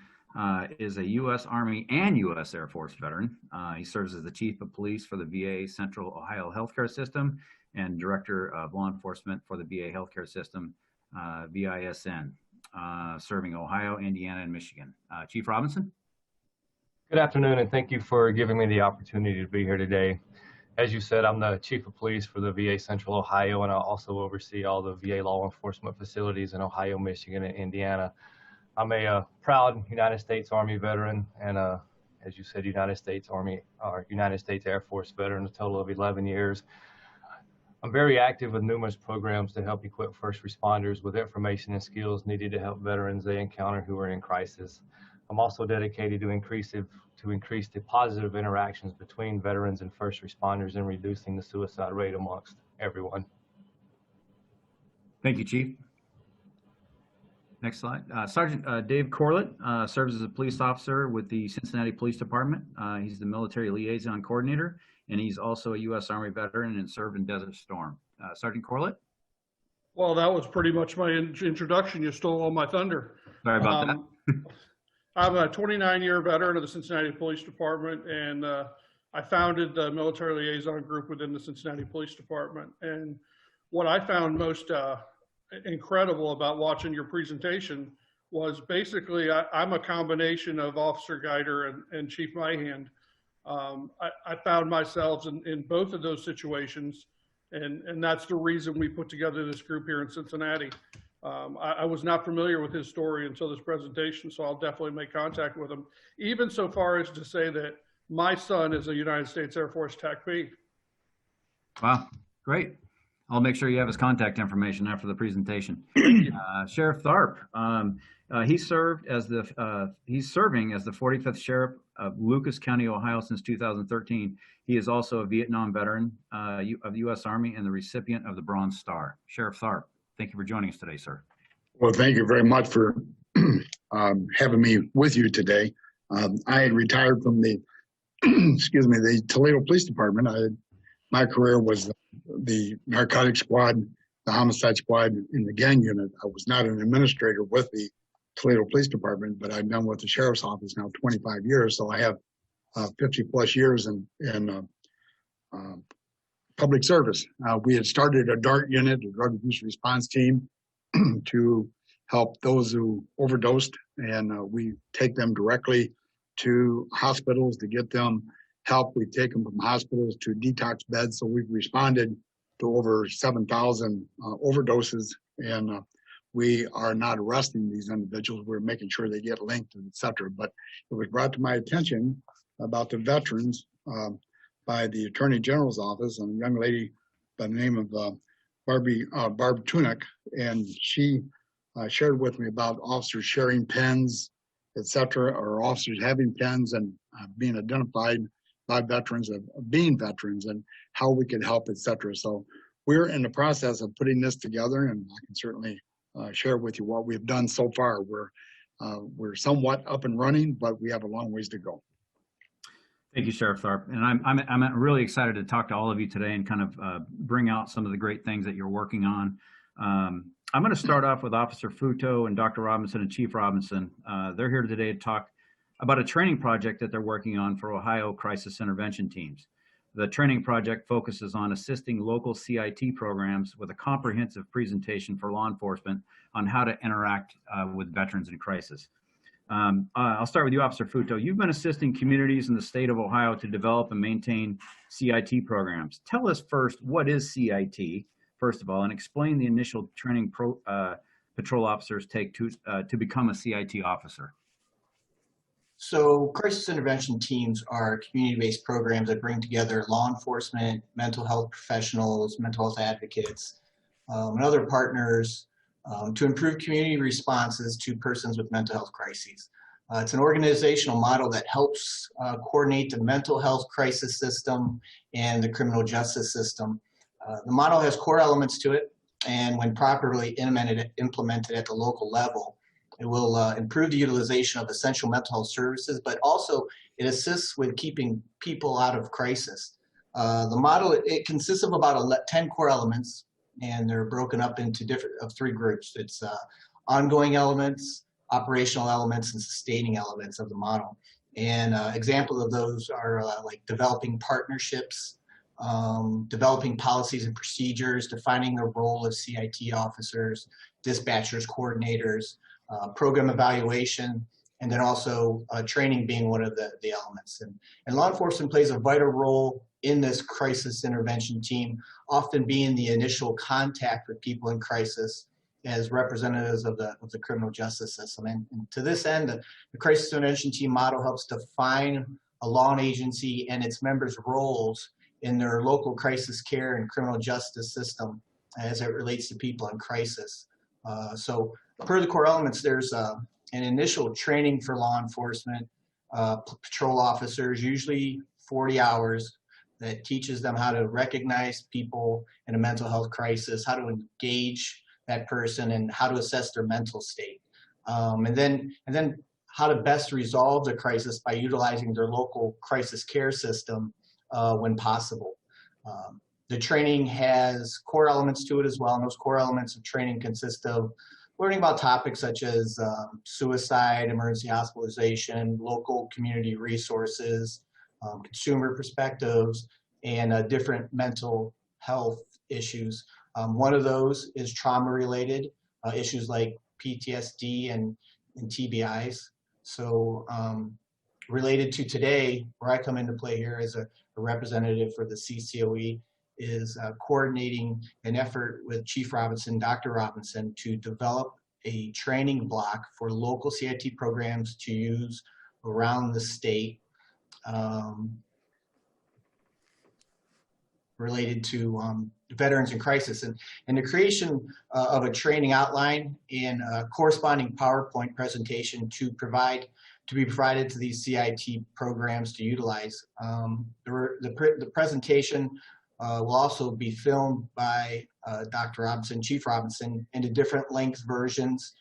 Speaker 9: is a U.S. Army and U.S. Air Force veteran. He serves as the Chief of Police for the VA Central Ohio Healthcare System and Director of Law Enforcement for the VA Healthcare System, VISN, serving Ohio, Indiana, and Michigan. Chief Robinson?
Speaker 12: Good afternoon, and thank you for giving me the opportunity to be here today. As you said, I'm the Chief of Police for the VA Central Ohio, and I also oversee all the VA law enforcement facilities in Ohio, Michigan, and Indiana. I'm a proud United States Army veteran and, as you said, United States Air Force veteran, a total of 11 years. I'm very active with numerous programs to help equip first responders with information and skills needed to help veterans they encounter who are in crisis. I'm also dedicated to increase the positive interactions between veterans and first responders and reducing the suicide rate amongst everyone.
Speaker 9: Thank you, Chief. Next slide. Sergeant Dave Corlett serves as a police officer with the Cincinnati Police Department. He's the military liaison coordinator, and he's also a U.S. Army veteran and served in Desert Storm. Sergeant Corlett?
Speaker 13: Well, that was pretty much my introduction. You stole all my thunder.
Speaker 9: Sorry about that.
Speaker 13: I'm a 29-year veteran of the Cincinnati Police Department, and I founded the military liaison group within the Cincinnati Police Department. And what I found most incredible about watching your presentation was basically I'm a combination of Officer Guider and Chief Myhand. I found myself in both of those situations, and that's the reason we put together this group here in Cincinnati. I was not familiar with his story until this presentation, so I'll definitely make contact with him, even so far as to say that my son is a United States Air Force TAC-P.
Speaker 9: Wow, great. I'll make sure you have his contact information after the presentation. Sheriff Tharp, he's serving as the 45th Sheriff of Lucas County, Ohio since 2013. He is also a Vietnam veteran of the U.S. Army and the recipient of the Bronze Star. Sheriff Tharp, thank you for joining us today, sir.
Speaker 14: Well, thank you very much for having me with you today. I had retired from the, the Toledo Police Department. My career was the narcotic squad, the homicide squad, in the gang unit. I was not an administrator with the Toledo Police Department, but I've been with the Sheriff's Office now 25 years, so I have 50 plus years in public service. We had started a DART unit, a drug abuse response team, to help those who overdosed, and we take them directly to hospitals to get them help. We take them from hospitals to detox beds. So we've responded to over 7,000 overdoses, and we are not arresting these individuals. We're making sure they get linked, et cetera. But it was brought to my attention about the veterans by the Attorney General's office, and a young lady by the name of Barb Tunick, and she shared with me about officers sharing pens, et cetera, or officers having pens and being identified by veterans of being veterans and how we could help, et cetera. So we're in the process of putting this together, and I can certainly share with you what we've done so far. We're somewhat up and running, but we have a long ways to go.
Speaker 9: Thank you, Sheriff Tharp. And I'm really excited to talk to all of you today and kind of bring out some of the great things that you're working on. I'm going to start off with Officer Futo and Dr. Robinson and Chief Robinson. They're here today to talk about a training project that they're working on for Ohio crisis intervention teams. The training project focuses on assisting local CIT programs with a comprehensive presentation for law enforcement on how to interact with veterans in crisis. I'll start with you, Officer Futo. You've been assisting communities in the state of Ohio to develop and maintain CIT programs. Tell us first, what is CIT, first of all, and explain the initial training patrol officers take to become a CIT officer.
Speaker 10: So crisis intervention teams are community-based programs that bring together law enforcement, mental health professionals, mental health advocates, and other partners to improve community responses to persons with mental health crises. It's an organizational model that helps coordinate the mental health crisis system and the criminal justice system. The model has core elements to it, and when properly implemented at the local level, it will improve the utilization of essential mental health services, but also it assists with keeping people out of crisis. The model, it consists of about 10 core elements, and they're broken up into three groups. It's ongoing elements, operational elements, and sustaining elements of the model. And examples of those are like developing partnerships, developing policies and procedures, defining the role of CIT officers, dispatchers, coordinators, program evaluation, and then also training being one of the elements. And law enforcement plays a vital role in this crisis intervention team, often being the initial contact with people in crisis as representatives of the criminal justice system. And to this end, the crisis intervention team model helps define a law agency and its members' roles in their local crisis care and criminal justice system as it relates to people in crisis. So per the core elements, there's an initial training for law enforcement patrol officers, usually 40 hours, that teaches them how to recognize people in a mental health crisis, how to engage that person, and how to assess their mental state. And then how to best resolve the crisis by utilizing their local crisis care system when possible. The training has core elements to it as well, and those core elements of training consist of learning about topics such as suicide, emergency hospitalization, local community resources, consumer perspectives, and different mental health issues. One of those is trauma-related issues like PTSD and TBIs. So related to today, where I come into play here as a representative for the CCOE, is coordinating an effort with Chief Robinson, Dr. Robinson, to develop a training block for local CIT programs to use around the state. related to veterans in crisis, and the creation of a training outline and a corresponding PowerPoint presentation to be provided to these CIT programs to utilize. The presentation will also be filmed by Dr. Robinson, Chief Robinson, into different length versions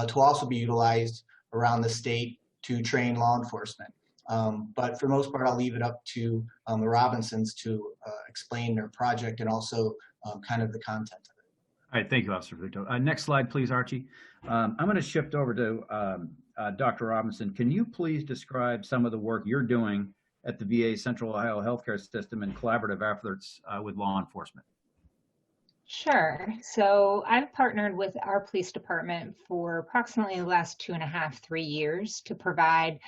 Speaker 10: to also be utilized around the state to train law enforcement. But for the most part, I'll leave it up to the Robinsons to explain their project and also kind of the content of it.
Speaker 9: All right, thank you, Officer Futo. Next slide, please, Archie. I'm going to shift over to Dr. Robinson. Can you please describe some of the work you're doing at the VA Central Ohio Healthcare System and collaborative efforts with law enforcement?
Speaker 11: Sure. So I've partnered with our police department for approximately the last 2.5, 3 years to provide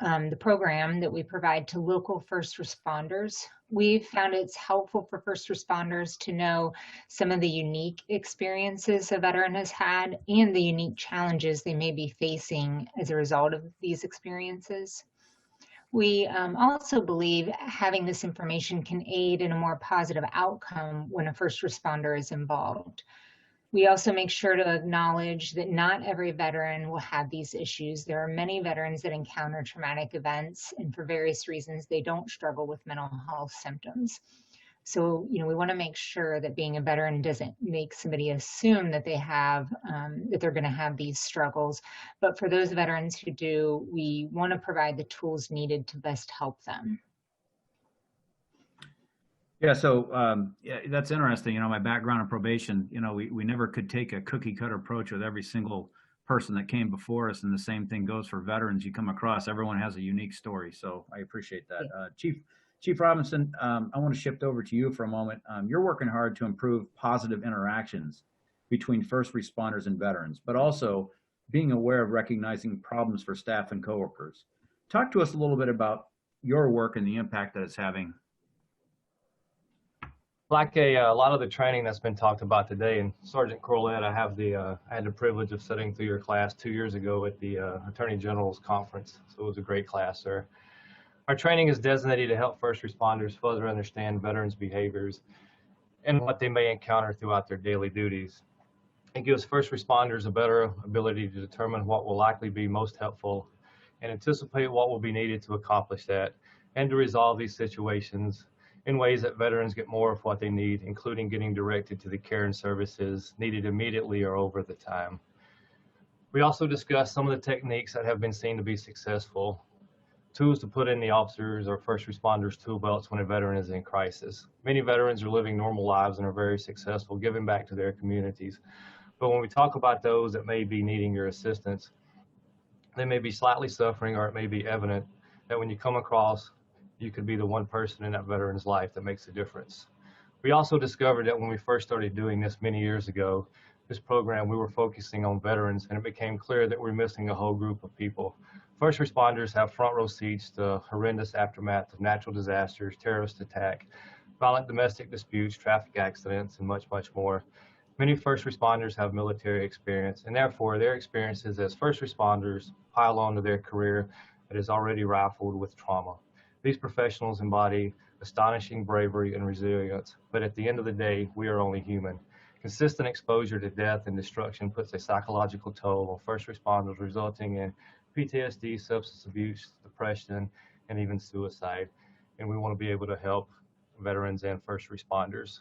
Speaker 11: the program that we provide to local first responders. We've found it's helpful for first responders to know some of the unique experiences a veteran has had and the unique challenges they may be facing as a result of these experiences. We also believe having this information can aid in a more positive outcome when a first responder is involved. We also make sure to acknowledge that not every veteran will have these issues. There are many veterans that encounter traumatic events, and for various reasons, they don't struggle with mental health symptoms. So, we want to make sure that being a veteran doesn't make somebody assume that they have, that they're going to have these struggles. But for those veterans who do, we want to provide the tools needed to best help them.
Speaker 9: Yeah, so yeah, that's interesting. My background in probation, we never could take a cookie cutter approach with every single person that came before us, and the same thing goes for veterans you come across. Everyone has a unique story, so I appreciate that. Chief Robinson, I want to shift over to you for a moment. You're working hard to improve positive interactions between first responders and veterans, but also being aware of recognizing problems for staff and coworkers. Talk to us a little bit about your work and the impact that it's having.
Speaker 12: Like a lot of the training that's been talked about today, and Sergeant Corlett, I had the privilege of sitting through your class 2 years ago at the Attorney General's conference. So it was a great class, sir. Our training is designated to help first responders further understand veterans' behaviors and what they may encounter throughout their daily duties. It gives first responders a better ability to determine what will likely be most helpful and anticipate what will be needed to accomplish that, and to resolve these situations in ways that veterans get more of what they need, including getting directed to the care and services needed immediately or over the time. We also discussed some of the techniques that have been seen to be successful, tools to put in the officers or first responders' tool belts when a veteran is in crisis. Many veterans are living normal lives and are very successful, giving back to their communities. But when we talk about those that may be needing your assistance, they may be slightly suffering, or it may be evident that when you come across, you could be the one person in that veteran's life that makes a difference. We also discovered that when we first started doing this many years ago, this program, we were focusing on veterans, and it became clear that we're missing a whole group of people. First responders have front row seats to horrendous aftermath of natural disasters, terrorist attack, violent domestic disputes, traffic accidents, and much, much more. Many first responders have military experience, and therefore their experiences as first responders pile onto their career that is already rifled with trauma. These professionals embody astonishing bravery and resilience, but at the end of the day, we are only human. Consistent exposure to death and destruction puts a psychological toll on first responders, resulting in PTSD, substance abuse, depression, and even suicide. And we want to be able to help veterans and first responders.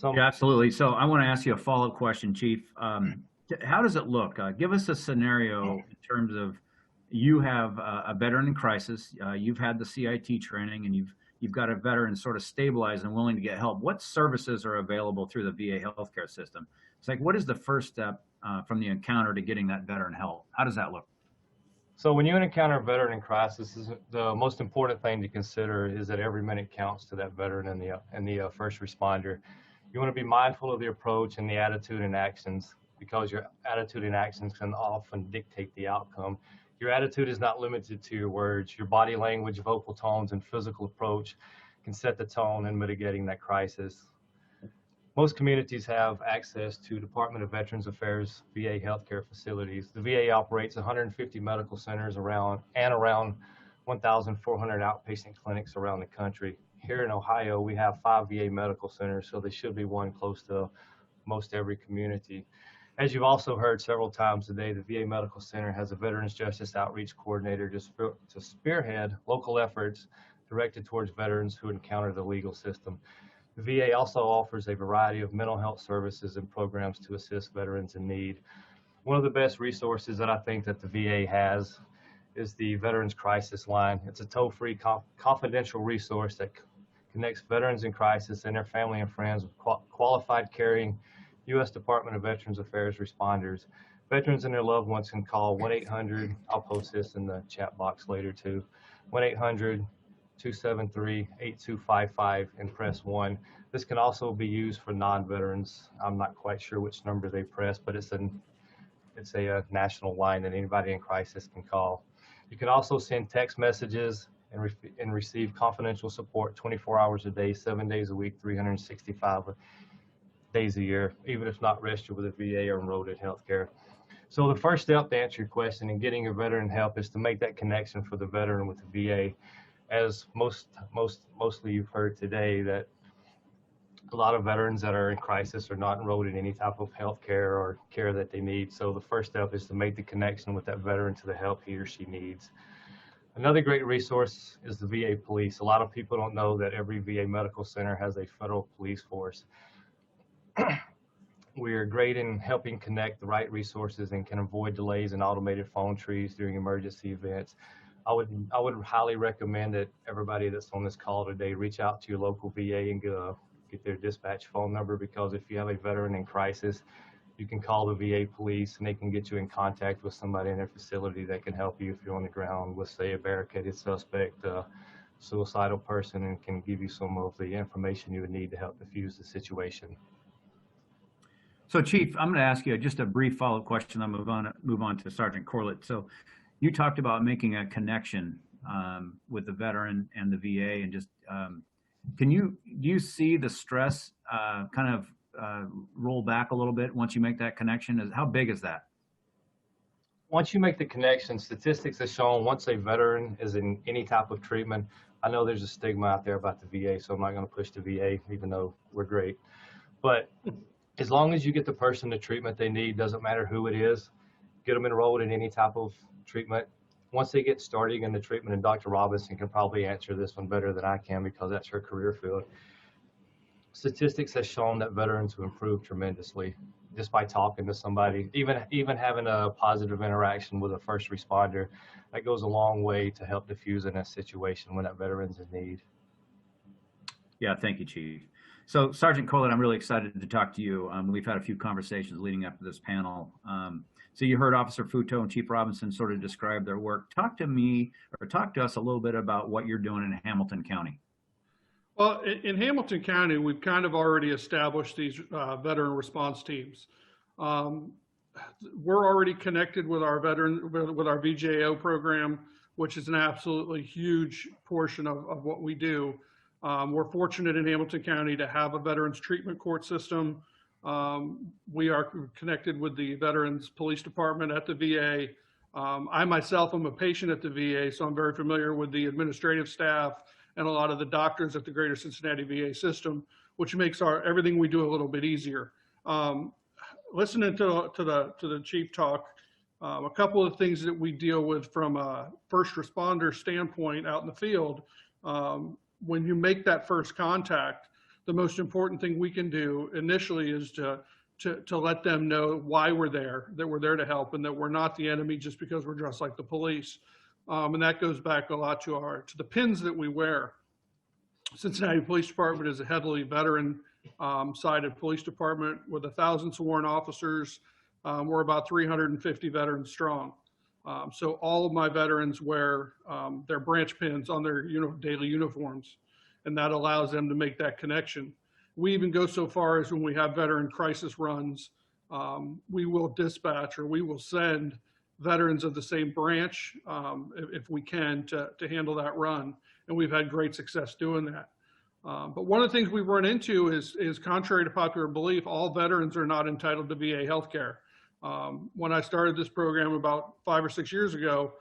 Speaker 9: Yeah, absolutely. So I want to ask you a follow-up question, Chief. How does it look? Give us a scenario in terms of you have a veteran in crisis. You've had the CIT training, and you've got a veteran sort of stabilized and willing to get help. What services are available through the VA healthcare system? It's like, what is the first step from the encounter to getting that veteran help? How does that look?
Speaker 12: So when you encounter a veteran in crisis, the most important thing to consider is that every minute counts to that veteran and the first responder. You want to be mindful of the approach and the attitude and actions, because your attitude and actions can often dictate the outcome. Your attitude is not limited to your words. Your body language, vocal tones, and physical approach can set the tone in mitigating that crisis. Most communities have access to Department of Veterans Affairs VA healthcare facilities. The VA operates 150 medical centers around 1,400 outpatient clinics around the country. here in Ohio, we have 5 VA medical centers, so there should be one close to most every community. As you've also heard several times today, the VA Medical Center has a Veterans Justice Outreach Coordinator to spearhead local efforts directed towards veterans who encounter the legal system. The VA also offers a variety of mental health services and programs to assist veterans in need. One of the best resources that I think that the VA has is the Veterans Crisis Line. It's a toll-free confidential resource that connects veterans in crisis and their family and friends with qualified caring U.S. Department of Veterans Affairs responders. Veterans and their loved ones can call 1-800, I'll post this in the chat box later too, 1-800-273-8255 and press 1. This can also be used for non-veterans. I'm not quite sure which number they press, but it's a national line that anybody in crisis can call. You can also send text messages and receive confidential support 24 hours a day, 7 days a week, 365 days a year, even if not registered with a VA or enrolled in healthcare. So the first step to answer your question in getting a veteran help is to make that connection for the veteran with the VA. As mostly you've heard today that a lot of veterans that are in crisis are not enrolled in any type of health care or care that they need. So the first step is to make the connection with that veteran to the help he or she needs. Another great resource is the VA police. A lot of people don't know that every VA medical center has a federal police force. We are great in helping connect the right resources and can avoid delays in automated phone trees during emergency events. I would highly recommend that everybody that's on this call today reach out to your local VA and get their dispatch phone number, because if you have a veteran in crisis, you can call the VA police and they can get you in contact with somebody in their facility that can help you if you're on the ground with, say, a barricaded suspect, a suicidal person, and can give you some of the information you would need to help defuse the situation.
Speaker 9: So, Chief, I'm going to ask you just a brief follow-up question. I'll move on to Sergeant Corlett. So, you talked about making a connection with the veteran and the VA, and just do you see the stress kind of roll back a little bit once you make that connection? How big is that?
Speaker 12: Once you make the connection, statistics have shown once a veteran is in any type of treatment, I know there's a stigma out there about the VA, so I'm not going to push the VA, even though we're great. But as long as you get the person the treatment they need, doesn't matter who it is, get them enrolled in any type of treatment. Once they get started in the treatment, and Dr. Robinson can probably answer this one better than I can because that's her career field. Statistics has shown that veterans have improved tremendously just by talking to somebody, even having a positive interaction with a first responder. That goes a long way to help diffuse in a situation when that veteran's in need.
Speaker 9: Yeah, thank you, Chief. So, Sergeant Corlett, I'm really excited to talk to you. We've had a few conversations leading up to this panel. So you heard Officer Futo and Chief Robinson sort of describe their work. Talk to us a little bit about what you're doing in Hamilton County.
Speaker 13: Well, in Hamilton County, we've kind of already established these veteran response teams. We're already connected with our VJO program, which is an absolutely huge portion of what we do. We're fortunate in Hamilton County to have a veterans treatment court system. We are connected with the Veterans Police Department at the VA. I myself am a patient at the VA, so I'm very familiar with the administrative staff and a lot of the doctors at the Greater Cincinnati VA system, which makes everything we do a little bit easier. Listening to the chief talk, a couple of things that we deal with from a first responder standpoint out in the field. When you make that first contact, the most important thing we can do initially is to let them know why we're there, that we're there to help, and that we're not the enemy just because we're dressed like the police. And that goes back a lot to the pins that we wear. Cincinnati Police Department is a heavily veteran sided police department with 1,000 sworn officers. We're about 350 veterans strong. So all of my veterans wear their branch pins on their daily uniforms, and that allows them to make that connection. We even go so far as when we have veteran crisis runs, we will dispatch or we will send veterans of the same branch if we can to handle that run, and we've had great success doing that. But one of the things we run into is contrary to popular belief, all veterans are not entitled to VA healthcare. When I started this program about 5 or 6 years ago,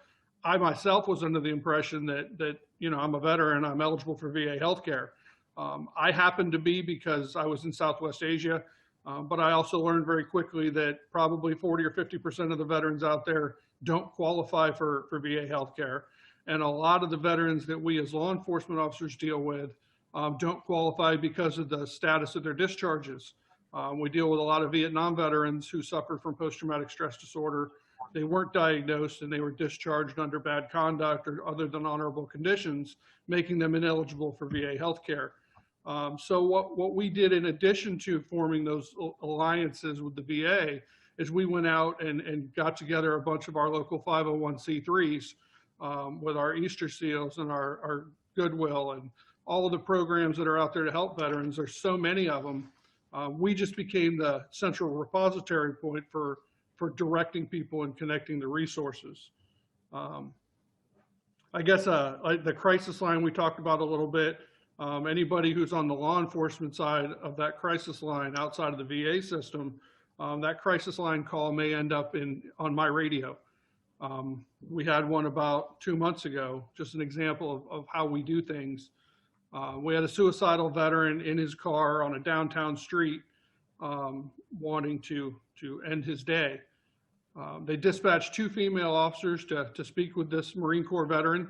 Speaker 13: I myself was under the impression that you know, I'm a veteran, I'm eligible for VA healthcare. I happened to be because I was in Southwest Asia, but I also learned very quickly that probably 40 or 50% of the veterans out there don't qualify for VA healthcare. And a lot of the veterans that we as law enforcement officers deal with don't qualify because of the status of their discharges. We deal with a lot of Vietnam veterans who suffered from post-traumatic stress disorder. They weren't diagnosed and they were discharged under bad conduct or other than honorable conditions, making them ineligible for VA healthcare. So what we did in addition to forming those alliances with the VA is we went out and got together a bunch of our local 501c3s with our Easter Seals and our Goodwill and all of the programs that are out there to help veterans. There's so many of them. We just became the central repository point for directing people and connecting the resources. I guess like the crisis line we talked about a little bit. Anybody who's on the law enforcement side of that crisis line outside of the VA system, that crisis line call may end up on my radio. We had one about 2 months ago, just an example of how we do things. We had a suicidal veteran in his car on a downtown street wanting to end his day. They dispatched 2 female officers to speak with this Marine Corps veteran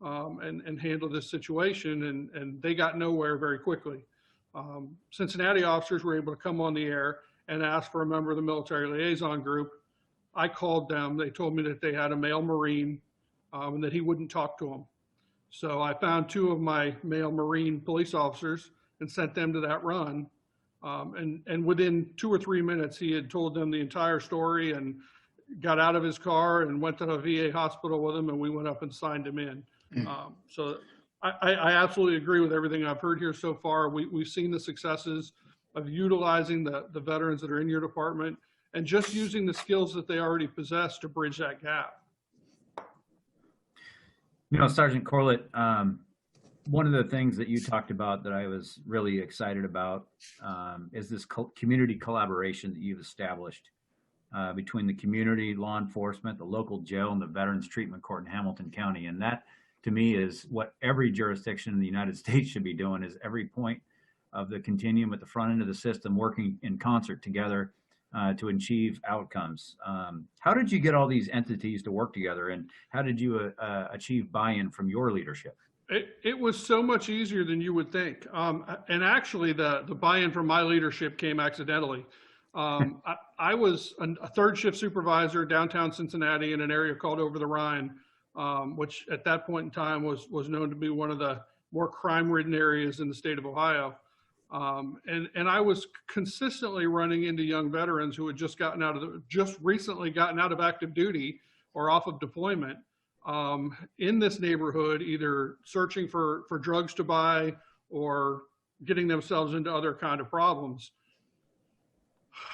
Speaker 13: and handle this situation, and they got nowhere very quickly. Cincinnati officers were able to come on the air and ask for a member of the military liaison group. I called them. They told me that they had a male Marine and that he wouldn't talk to them. So I found 2 of my male Marine police officers and sent them to that run. And within 2 or 3 minutes, he had told them the entire story and got out of his car and went to a VA hospital with him, and we went up and signed him in. So I absolutely agree with everything I've heard here so far. We've seen the successes of utilizing the veterans that are in your department and just using the skills that they already possess to bridge that gap.
Speaker 9: You know, Sergeant Corlett, one of the things that you talked about that I was really excited about is this community collaboration that you've established between the community, law enforcement, the local jail, and the Veterans Treatment Court in Hamilton County. And that, to me, is what every jurisdiction in the United States should be doing, is every point of the continuum at the front end of the system working in concert together to achieve outcomes. How did you get all these entities to work together, and how did you achieve buy-in from your leadership?
Speaker 13: It was so much easier than you would think. And actually, the buy-in from my leadership came accidentally. I was a third shift supervisor downtown Cincinnati in an area called Over the Rhine, which at that point in time was known to be one of the more crime-ridden areas in the state of Ohio. And I was consistently running into young veterans who had just recently gotten out of active duty or off of deployment in this neighborhood, either searching for drugs to buy or getting themselves into other kind of problems.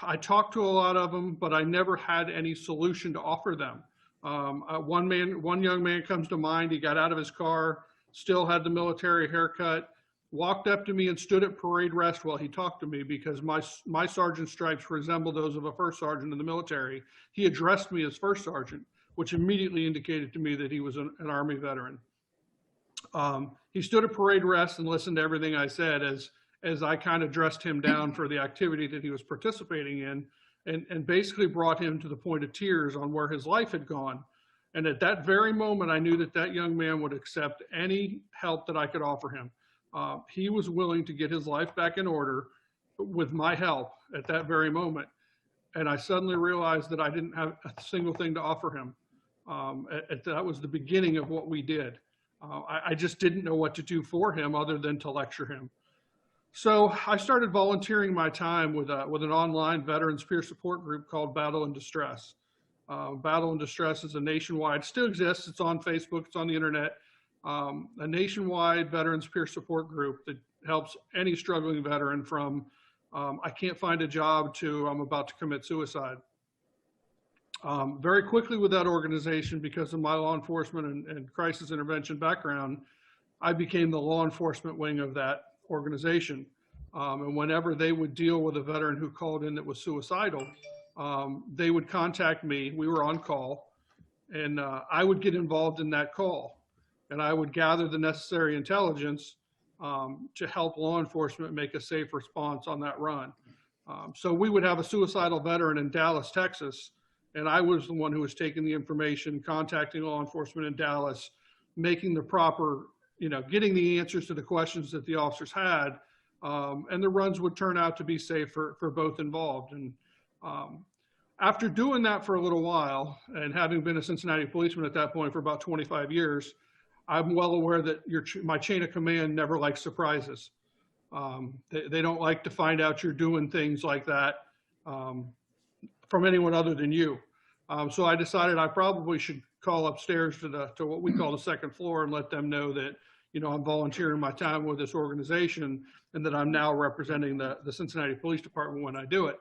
Speaker 13: I talked to a lot of them, but I never had any solution to offer them. One young man comes to mind. He got out of his car, still had the military haircut, walked up to me and stood at parade rest while he talked to me because my sergeant stripes resemble those of a first sergeant in the military. He addressed me as first sergeant, which immediately indicated to me that he was an Army veteran. He stood at parade rest and listened to everything I said as I kind of dressed him down for the activity that he was participating in, and basically brought him to the point of tears on where his life had gone. And at that very moment, I knew that that young man would accept any help that I could offer him. He was willing to get his life back in order with my help at that very moment. And I suddenly realized that I didn't have a single thing to offer him. That was the beginning of what we did. I just didn't know what to do for him other than to lecture him. So I started volunteering my time with an online veterans peer support group called Battle in Distress. Battle in Distress is a nationwide, still exists, it's on Facebook, it's on the internet, a nationwide veterans peer support group that helps any struggling veteran from I can't find a job to I'm about to commit suicide. Very quickly with that organization, because of my law enforcement and crisis intervention background, I became the law enforcement wing of that organization. And whenever they would deal with a veteran who called in that was suicidal, they would contact me. We were on call, And I would get involved in that call, and I would gather the necessary intelligence to help law enforcement make a safe response on that run. So we would have a suicidal veteran in Dallas, Texas, and I was the one who was taking the information, contacting law enforcement in Dallas, making the proper, getting the answers to the questions that the officers had, and the runs would turn out to be safe for both involved. And after doing that for a little while, and having been a Cincinnati policeman at that point for about 25 years, I'm well aware that my chain of command never likes surprises. They don't like to find out you're doing things like that from anyone other than you. So I decided I probably should call upstairs to what we call the second floor and let them know that, I'm volunteering my time with this organization and that I'm now representing the Cincinnati Police Department when I do it.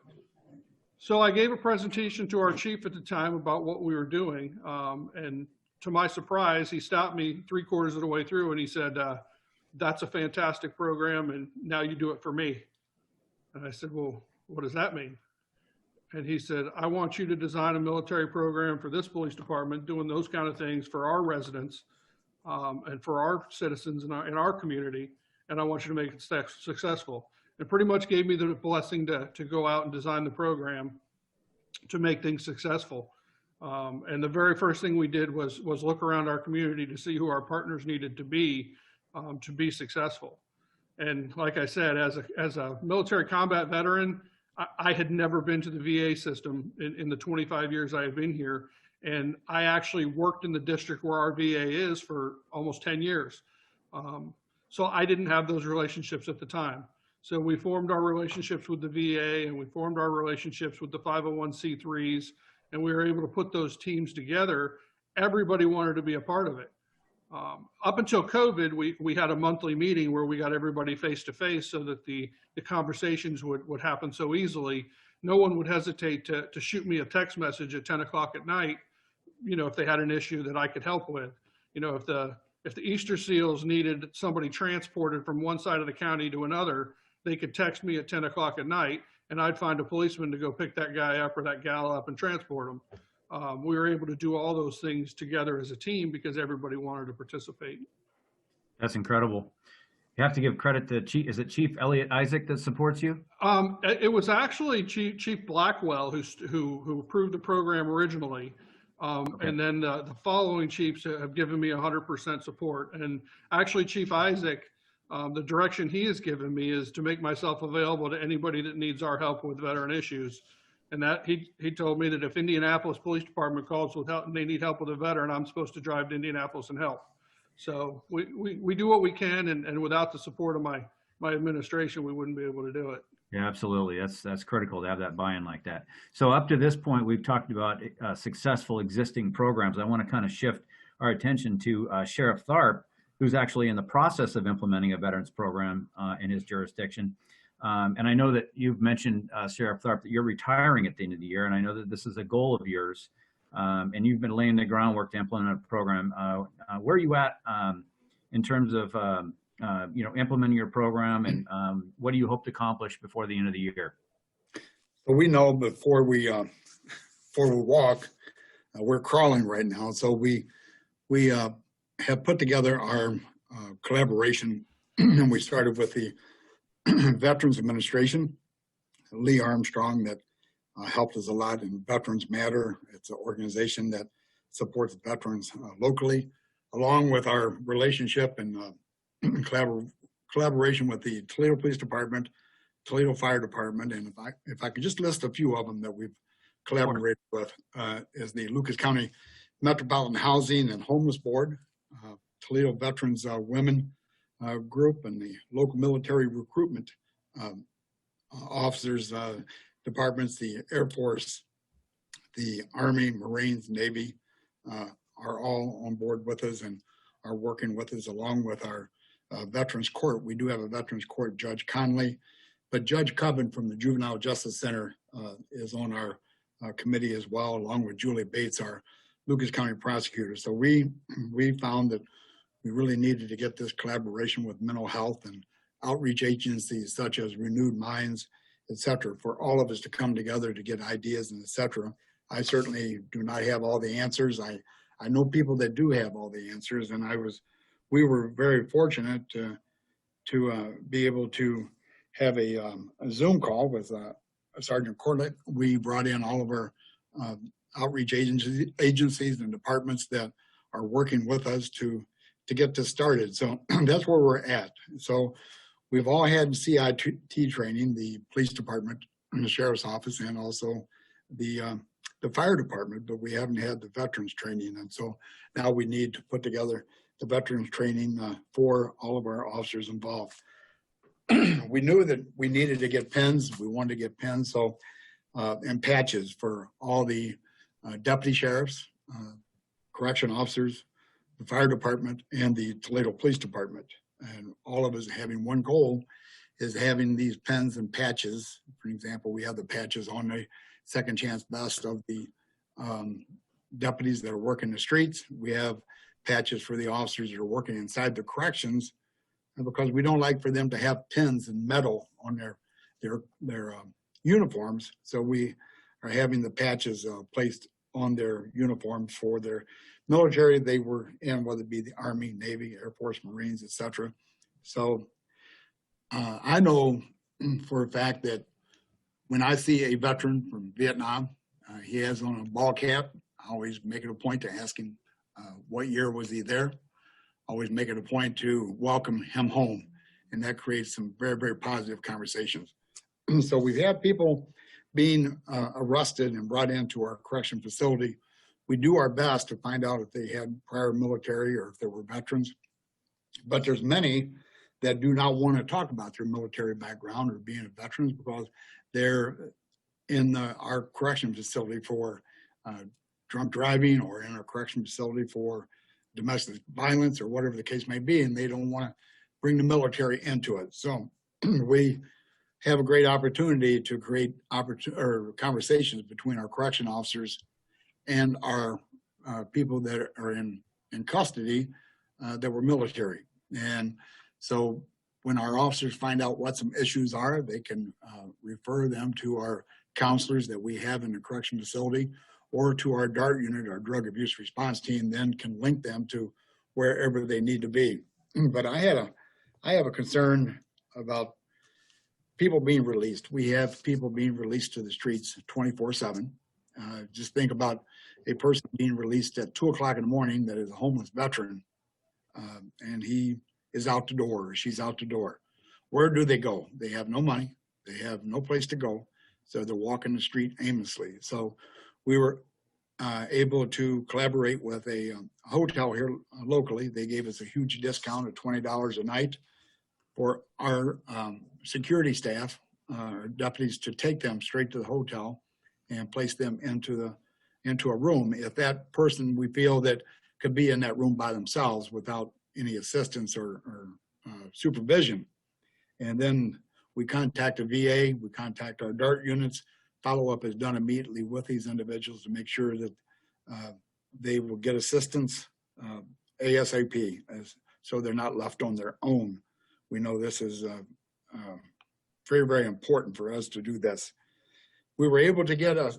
Speaker 13: So I gave a presentation to our chief at the time about what we were doing. And to my surprise, he stopped me 3/4 of the way through and he said, that's a fantastic program, and now you do it for me. And I said, well, what does that mean? And he said, I want you to design a military program for this police department, doing those kind of things for our residents and for our citizens in our community, and I want you to make it successful. And pretty much gave me the blessing to go out and design the program to make things successful. And the very first thing we did was look around our community to see who our partners needed to be successful. And like I said, as a military combat veteran, I had never been to the VA system in the 25 years I had been here. And I actually worked in the district where our VA is for almost 10 years. So I didn't have those relationships at the time. So we formed our relationships with the VA, and we formed our relationships with the 501c3s, and we were able to put those teams together. Everybody wanted to be a part of it. Up until COVID, we had a monthly meeting where we got everybody face to face so that the conversations would happen so easily. No one would hesitate to shoot me a text message at 10 o'clock at night, if they had an issue that I could help with. If the Easter Seals needed somebody transported from one side of the county to another, they could text me at 10 o'clock at night, and I'd find a policeman to go pick that guy up or that gal up and transport them. We were able to do all those things together as a team because everybody wanted to participate.
Speaker 9: That's incredible. You have to give credit to Chief. Is it Chief Elliot Isaac that supports you?
Speaker 13: It was actually Chief Blackwell who approved the program originally. Okay. And then the following chiefs have given me 100% support. And actually Chief Isaac, the direction he has given me is to make myself available to anybody that needs our help with veteran issues. And that he told me that if Indianapolis Police Department calls with help and they need help with a veteran, I'm supposed to drive to Indianapolis and help. So we do what we can, and without the support of my administration, we wouldn't be able to do it.
Speaker 9: Yeah, absolutely. That's critical to have that buy-in like that. So up to this point, we've talked about successful existing programs. I want to kind of shift our attention to Sheriff Tharp, who's actually in the process of implementing a veterans program in his jurisdiction. And I know that you've mentioned, Sheriff Tharp, that you're retiring at the end of the year, and I know that this is a goal of yours, and you've been laying the groundwork to implement a program. Where are you at in terms of implementing your program, and what do you hope to accomplish before the end of the year?
Speaker 14: So we know before we walk, we're crawling right now. So we have put together our collaboration, and we started with the Veterans Administration, Lee Armstrong, that helped us a lot in Veterans Matter. It's an organization that supports veterans locally, along with our relationship and collaboration with the Toledo Police Department, Toledo Fire Department, and if I could just list a few of them that we've collaborated with, is the Lucas County Metropolitan Housing and Homeless Board, Toledo Veterans Women Group, and the local military recruitment officers departments, the Air Force, the Army, Marines, Navy, are all on board with us and are working with us, along with our Veterans Court. We do have a Veterans Court, Judge Conley, but Judge Coven from the Juvenile Justice Center is on our committee as well, along with Julie Bates, our Lucas County prosecutor. So we found that we really needed to get this collaboration with mental health and outreach agencies such as Renewed Minds, et cetera, for all of us to come together to get ideas and et cetera. I certainly do not have all the answers. I I know people that do have all the answers, and we were very fortunate to be able to have a Zoom call with Sergeant Corlett. We brought in all of our outreach agencies and departments that are working with us to get this started. So that's where we're at. So we've all had CIT training, the police department, the sheriff's office, and also the fire department, but we haven't had the veterans training. And so now we need to put together the veterans training for all of our officers involved. We knew that we needed to get pins. We wanted to get pins, so and patches for all the deputy sheriffs, correction officers, the fire department, and the Toledo Police Department. And all of us having one goal is having these pins and patches. For example, we have the patches on the second chance vest of the deputies that are working the streets. We have patches for the officers that are working inside the corrections, because we don't like for them to have pins and metal on their uniforms. So we are having the patches placed on their uniforms for their military they were in, whether it be the Army, Navy, Air Force, Marines, etc. So I know for a fact that when I see a veteran from Vietnam, he has on a ball cap, I always make it a point to ask him what year was he there. Always make it a point to welcome him home, and that creates some very, very positive conversations. So we've had people being arrested and brought into our correction facility. We do our best to find out if they had prior military or if they were veterans, but there's many that do not want to talk about their military background or being veterans because they're in our correction facility for drunk driving, or in our correction facility for domestic violence, or whatever the case may be, and they don't want to bring the military into it. So we have a great opportunity to create conversations between our correction officers and our people that are in custody that were military. And so when our officers find out what some issues are, they can refer them to our counselors that we have in the correction facility, or to our DART unit, our drug abuse response team, then can link them to wherever they need to be. But I have a concern about people being released. We have people being released to the streets 24/7. Just think about a person being released at 2 o'clock in the morning that is a homeless veteran, and he is out the door, or she's out the door. Where do they go? They have no money. They have no place to go. So they're walking the street aimlessly. So we were able to collaborate with a hotel here locally. They gave us a huge discount of $20 a night for our security staff, deputies, to take them straight to the hotel and place them into a room. If that person, we feel that, could be in that room by themselves without any assistance or supervision. And then we contact the VA, we contact our DART units. Follow-up is done immediately with these individuals to make sure that they will get assistance ASAP, so they're not left on their own. We know this is very, very important for us to do this. We were able to get a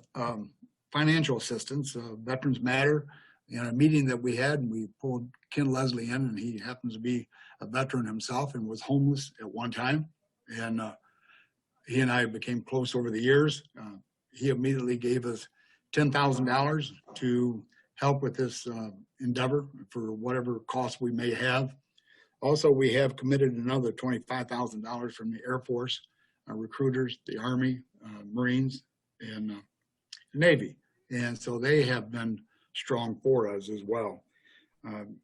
Speaker 14: financial assistance, Veterans Matter, in a meeting that we had, and we pulled Ken Leslie in, and he happens to be a veteran himself and was homeless at one time. And he and I became close over the years. He immediately gave us $10,000 to help with this endeavor for whatever costs we may have. Also, we have committed another $25,000 from the Air Force, recruiters, the Army, Marines, and Navy. And so they have been strong for us as well.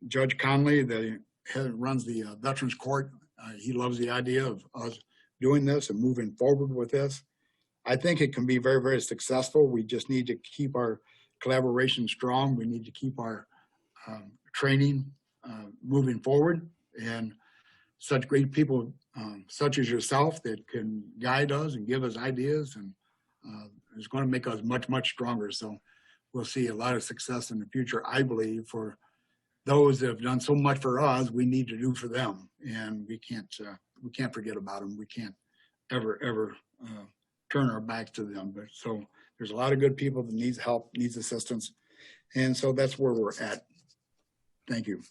Speaker 14: Judge Conley, the head runs the Veterans Court, he loves the idea of us doing this and moving forward with this. I think it can be very, very successful. We just need to keep our collaboration strong. We need to keep our training moving forward, and such great people such as yourself that can guide us and give us ideas, and it's going to make us much, much stronger. So we'll see a lot of success in the future, I believe, for those that have done so much for us. We need to do for them, and we can't forget about them. We can't ever turn our backs to them. But so there's a lot of good people that needs help, needs assistance, And so that's where we're at. Thank you.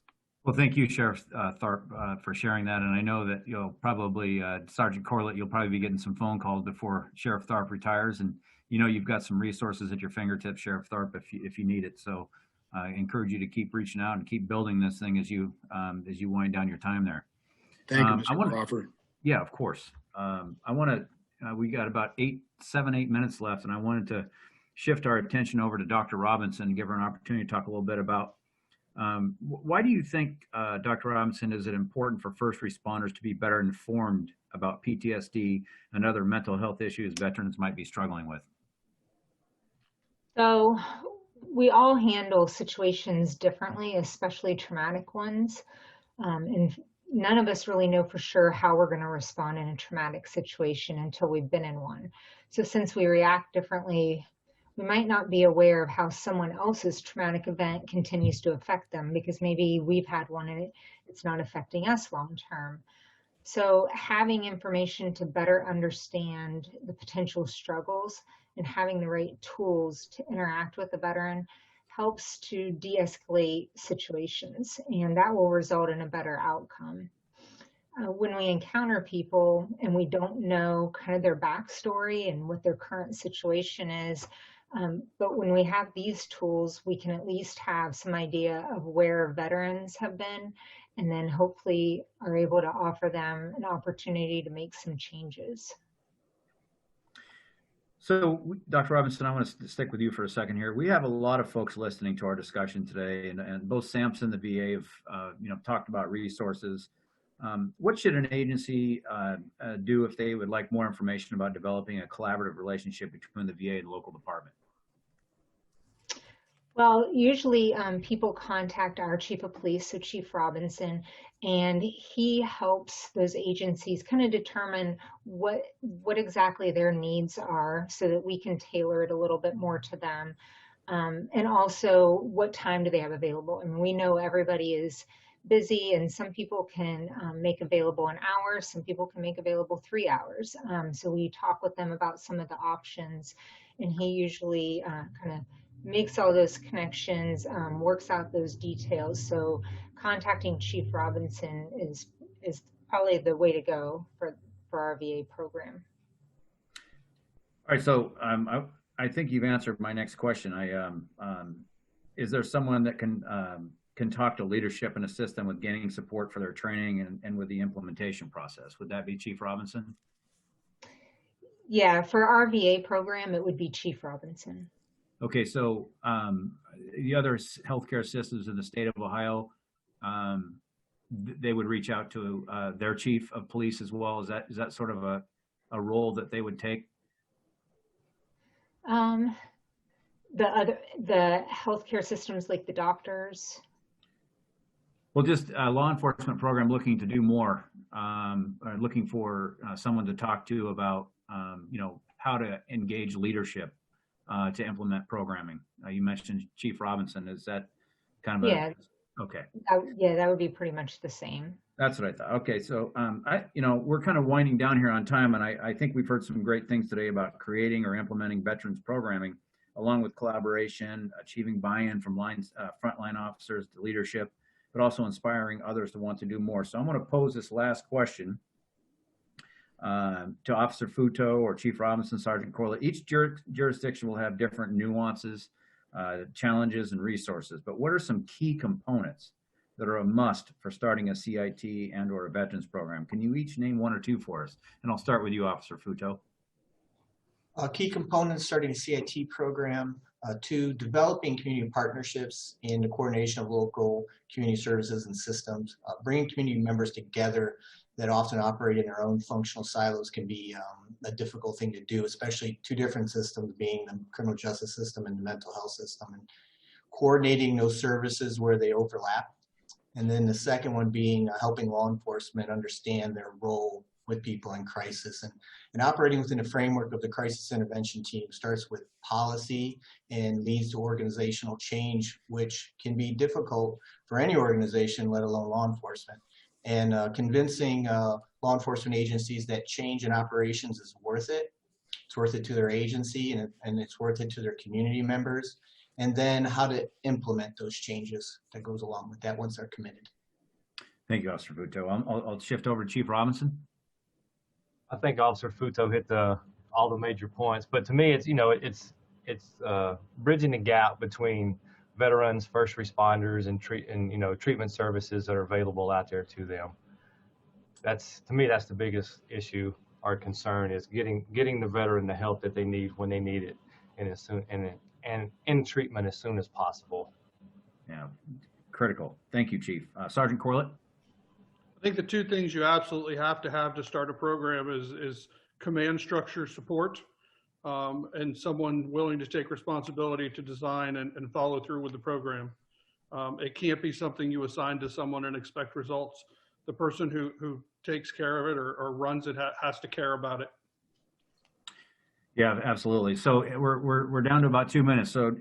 Speaker 9: Well, thank you, Sheriff Tharp, for sharing that. And I know that you'll probably, Sergeant Corlett, you'll probably be getting some phone calls before Sheriff Tharp retires. And you know you've got some resources at your fingertips, Sheriff Tharp, if you need it. So I encourage you to keep reaching out and keep building this thing as you wind down your time there.
Speaker 14: Thank you, Mr. Crawford.
Speaker 9: Yeah, of course. I want to, we got about 7, 8 minutes left, and I wanted to shift our attention over to Dr. Robinson and give her an opportunity to talk a little bit about why do you think, Dr. Robinson, is it important for first responders to be better informed about PTSD and other mental health issues veterans might be struggling with?
Speaker 11: So we all handle situations differently, especially traumatic ones. And none of us really know for sure how we're going to respond in a traumatic situation until we've been in one. So since we react differently, we might not be aware of how someone else's traumatic event continues to affect them, because maybe we've had one and it's not affecting us long term. So having information to better understand the potential struggles and having the right tools to interact with the veteran helps to de-escalate situations, and that will result in a better outcome. When we encounter people and we don't know kind of their backstory and what their current situation is, but when we have these tools, we can at least have some idea of where veterans have been, and then hopefully are able to offer them an opportunity to make some changes.
Speaker 9: So, Dr. Robinson, I want to stick with you for a second here. We have a lot of folks listening to our discussion today, and both SAMHSA and the VA have talked about resources. What should an agency do if they would like more information about developing a collaborative relationship between the VA and the local department?
Speaker 11: Well, usually people contact our chief of police, so Chief Robinson, and he helps those agencies kind of determine what exactly their needs are so that we can tailor it a little bit more to them. And also, what time do they have available? I mean, we know everybody is busy, and some people can make available an hour, some people can make available 3 hours. So we talk with them about some of the options, and he usually kind of makes all those connections, works out those details. So contacting Chief Robinson is probably the way to go for our VA program.
Speaker 9: All right, so I think you've answered my next question. Is there someone that can talk to leadership and assist them with gaining support for their training and with the implementation process? Would that be Chief Robinson?
Speaker 11: Yeah, for our VA program, it would be Chief Robinson.
Speaker 9: Okay, so the other healthcare systems in the state of Ohio, they would reach out to their chief of police as well. Is that sort of a role that they would take?
Speaker 11: The healthcare systems, like the doctors.
Speaker 9: Well, just a law enforcement program looking to do more, looking for someone to talk to about, how to engage leadership to implement programming. You mentioned Chief Robinson. Is that kind of okay?
Speaker 11: That would be pretty much the same.
Speaker 9: That's what I thought. Okay, so we're kind of winding down here on time, and I think we've heard some great things today about creating or implementing veterans programming, along with collaboration, achieving buy-in from frontline officers to leadership, but also inspiring others to want to do more. So I'm going to pose this last question to Officer Futo or Chief Robinson, Sergeant Corlett. Each jurisdiction will have different nuances, challenges, and resources, but what are some key components that are a must for starting a CIT and or a veterans program? Can you each name one or two for us? And I'll start with you, Officer Futo.
Speaker 10: Key components starting a CIT program, to developing community partnerships in the coordination of local community services and systems. Bringing community members together that often operate in their own functional silos can be a difficult thing to do, especially two different systems being the criminal justice system and the mental health system, and coordinating those services where they overlap. And then the second one being helping law enforcement understand their role with people in crisis, and operating within the framework of the crisis intervention team starts with policy and leads to organizational change, which can be difficult for any organization, let alone law enforcement. And convincing law enforcement agencies that change in operations is worth it. It's worth it to their agency, and it's worth it to their community members. and then how to implement those changes that goes along with that once they're committed.
Speaker 9: Thank you, Officer Futo. I'll shift over to Chief Robinson.
Speaker 12: I think Officer Futo hit all the major points, but to me, it's bridging the gap between veterans, first responders, and treatment services that are available out there to them. To me, that's the biggest issue or concern, is getting the veteran the help that they need when they need it, and in treatment as soon as possible.
Speaker 9: Yeah, critical. Thank you, Chief. Sergeant Corlett.
Speaker 13: I think the two things you absolutely have to start a program is command structure support, and someone willing to take responsibility to design and follow through with the program. It can't be something you assign to someone and expect results. The person who takes care of it or runs it has to care about it.
Speaker 9: Yeah, absolutely. So we're down to about 2 minutes. So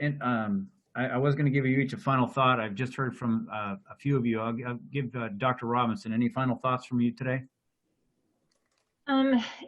Speaker 9: I was going to give you each a final thought. I've just heard from a few of you. I'll give Dr. Robinson, any final thoughts from you today?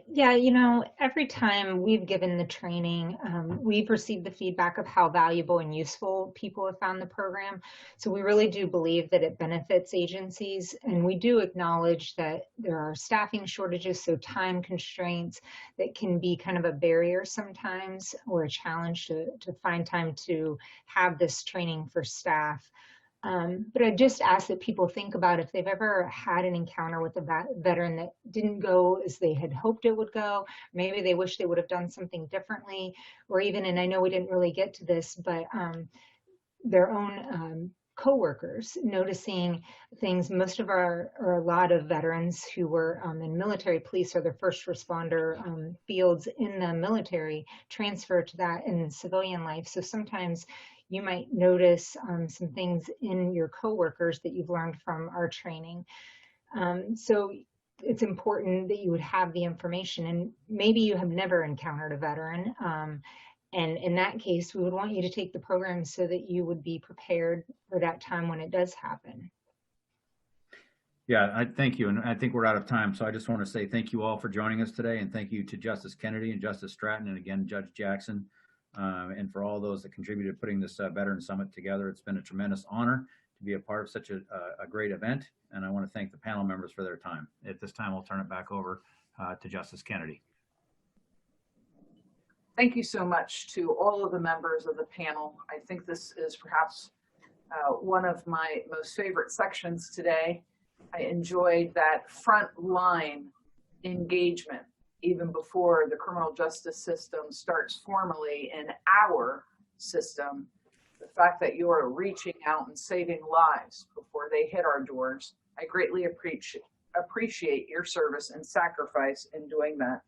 Speaker 11: Yeah, every time we've given the training, we've received the feedback of how valuable and useful people have found the program. So we really do believe that it benefits agencies, and we do acknowledge that there are staffing shortages, so time constraints that can be kind of a barrier sometimes, or a challenge to find time to have this training for staff. But I just ask that people think about if they've ever had an encounter with a veteran that didn't go as they had hoped it would go. Maybe they wish they would have done something differently, or even, and I know we didn't really get to this, but their own coworkers noticing things. Most of or a lot of veterans who were in military police or the first responder fields in the military transfer to that in civilian life. So sometimes you might notice some things in your coworkers that you've learned from our training. So it's important that you would have the information, and maybe you have never encountered a veteran. And in that case, we would want you to take the program so that you would be prepared for that time when it does happen.
Speaker 9: Yeah, I thank you. And I think we're out of time. So I just want to say thank you all for joining us today. And thank you to Justice Kennedy and Justice Stratton, and again, Judge Jackson, and for all those that contributed to putting this Veteran Summit together. It's been a tremendous honor to be a part of such a great event. And I want to thank the panel members for their time. At this time, I'll turn it back over to Justice Kennedy.
Speaker 1: Thank you so much to all of the members of the panel. I think this is perhaps one of my most favorite sections today. I enjoyed that front line engagement even before the criminal justice system starts formally in our system. The fact that you are reaching out and saving lives before they hit our doors, I greatly appreciate your service and sacrifice in doing that.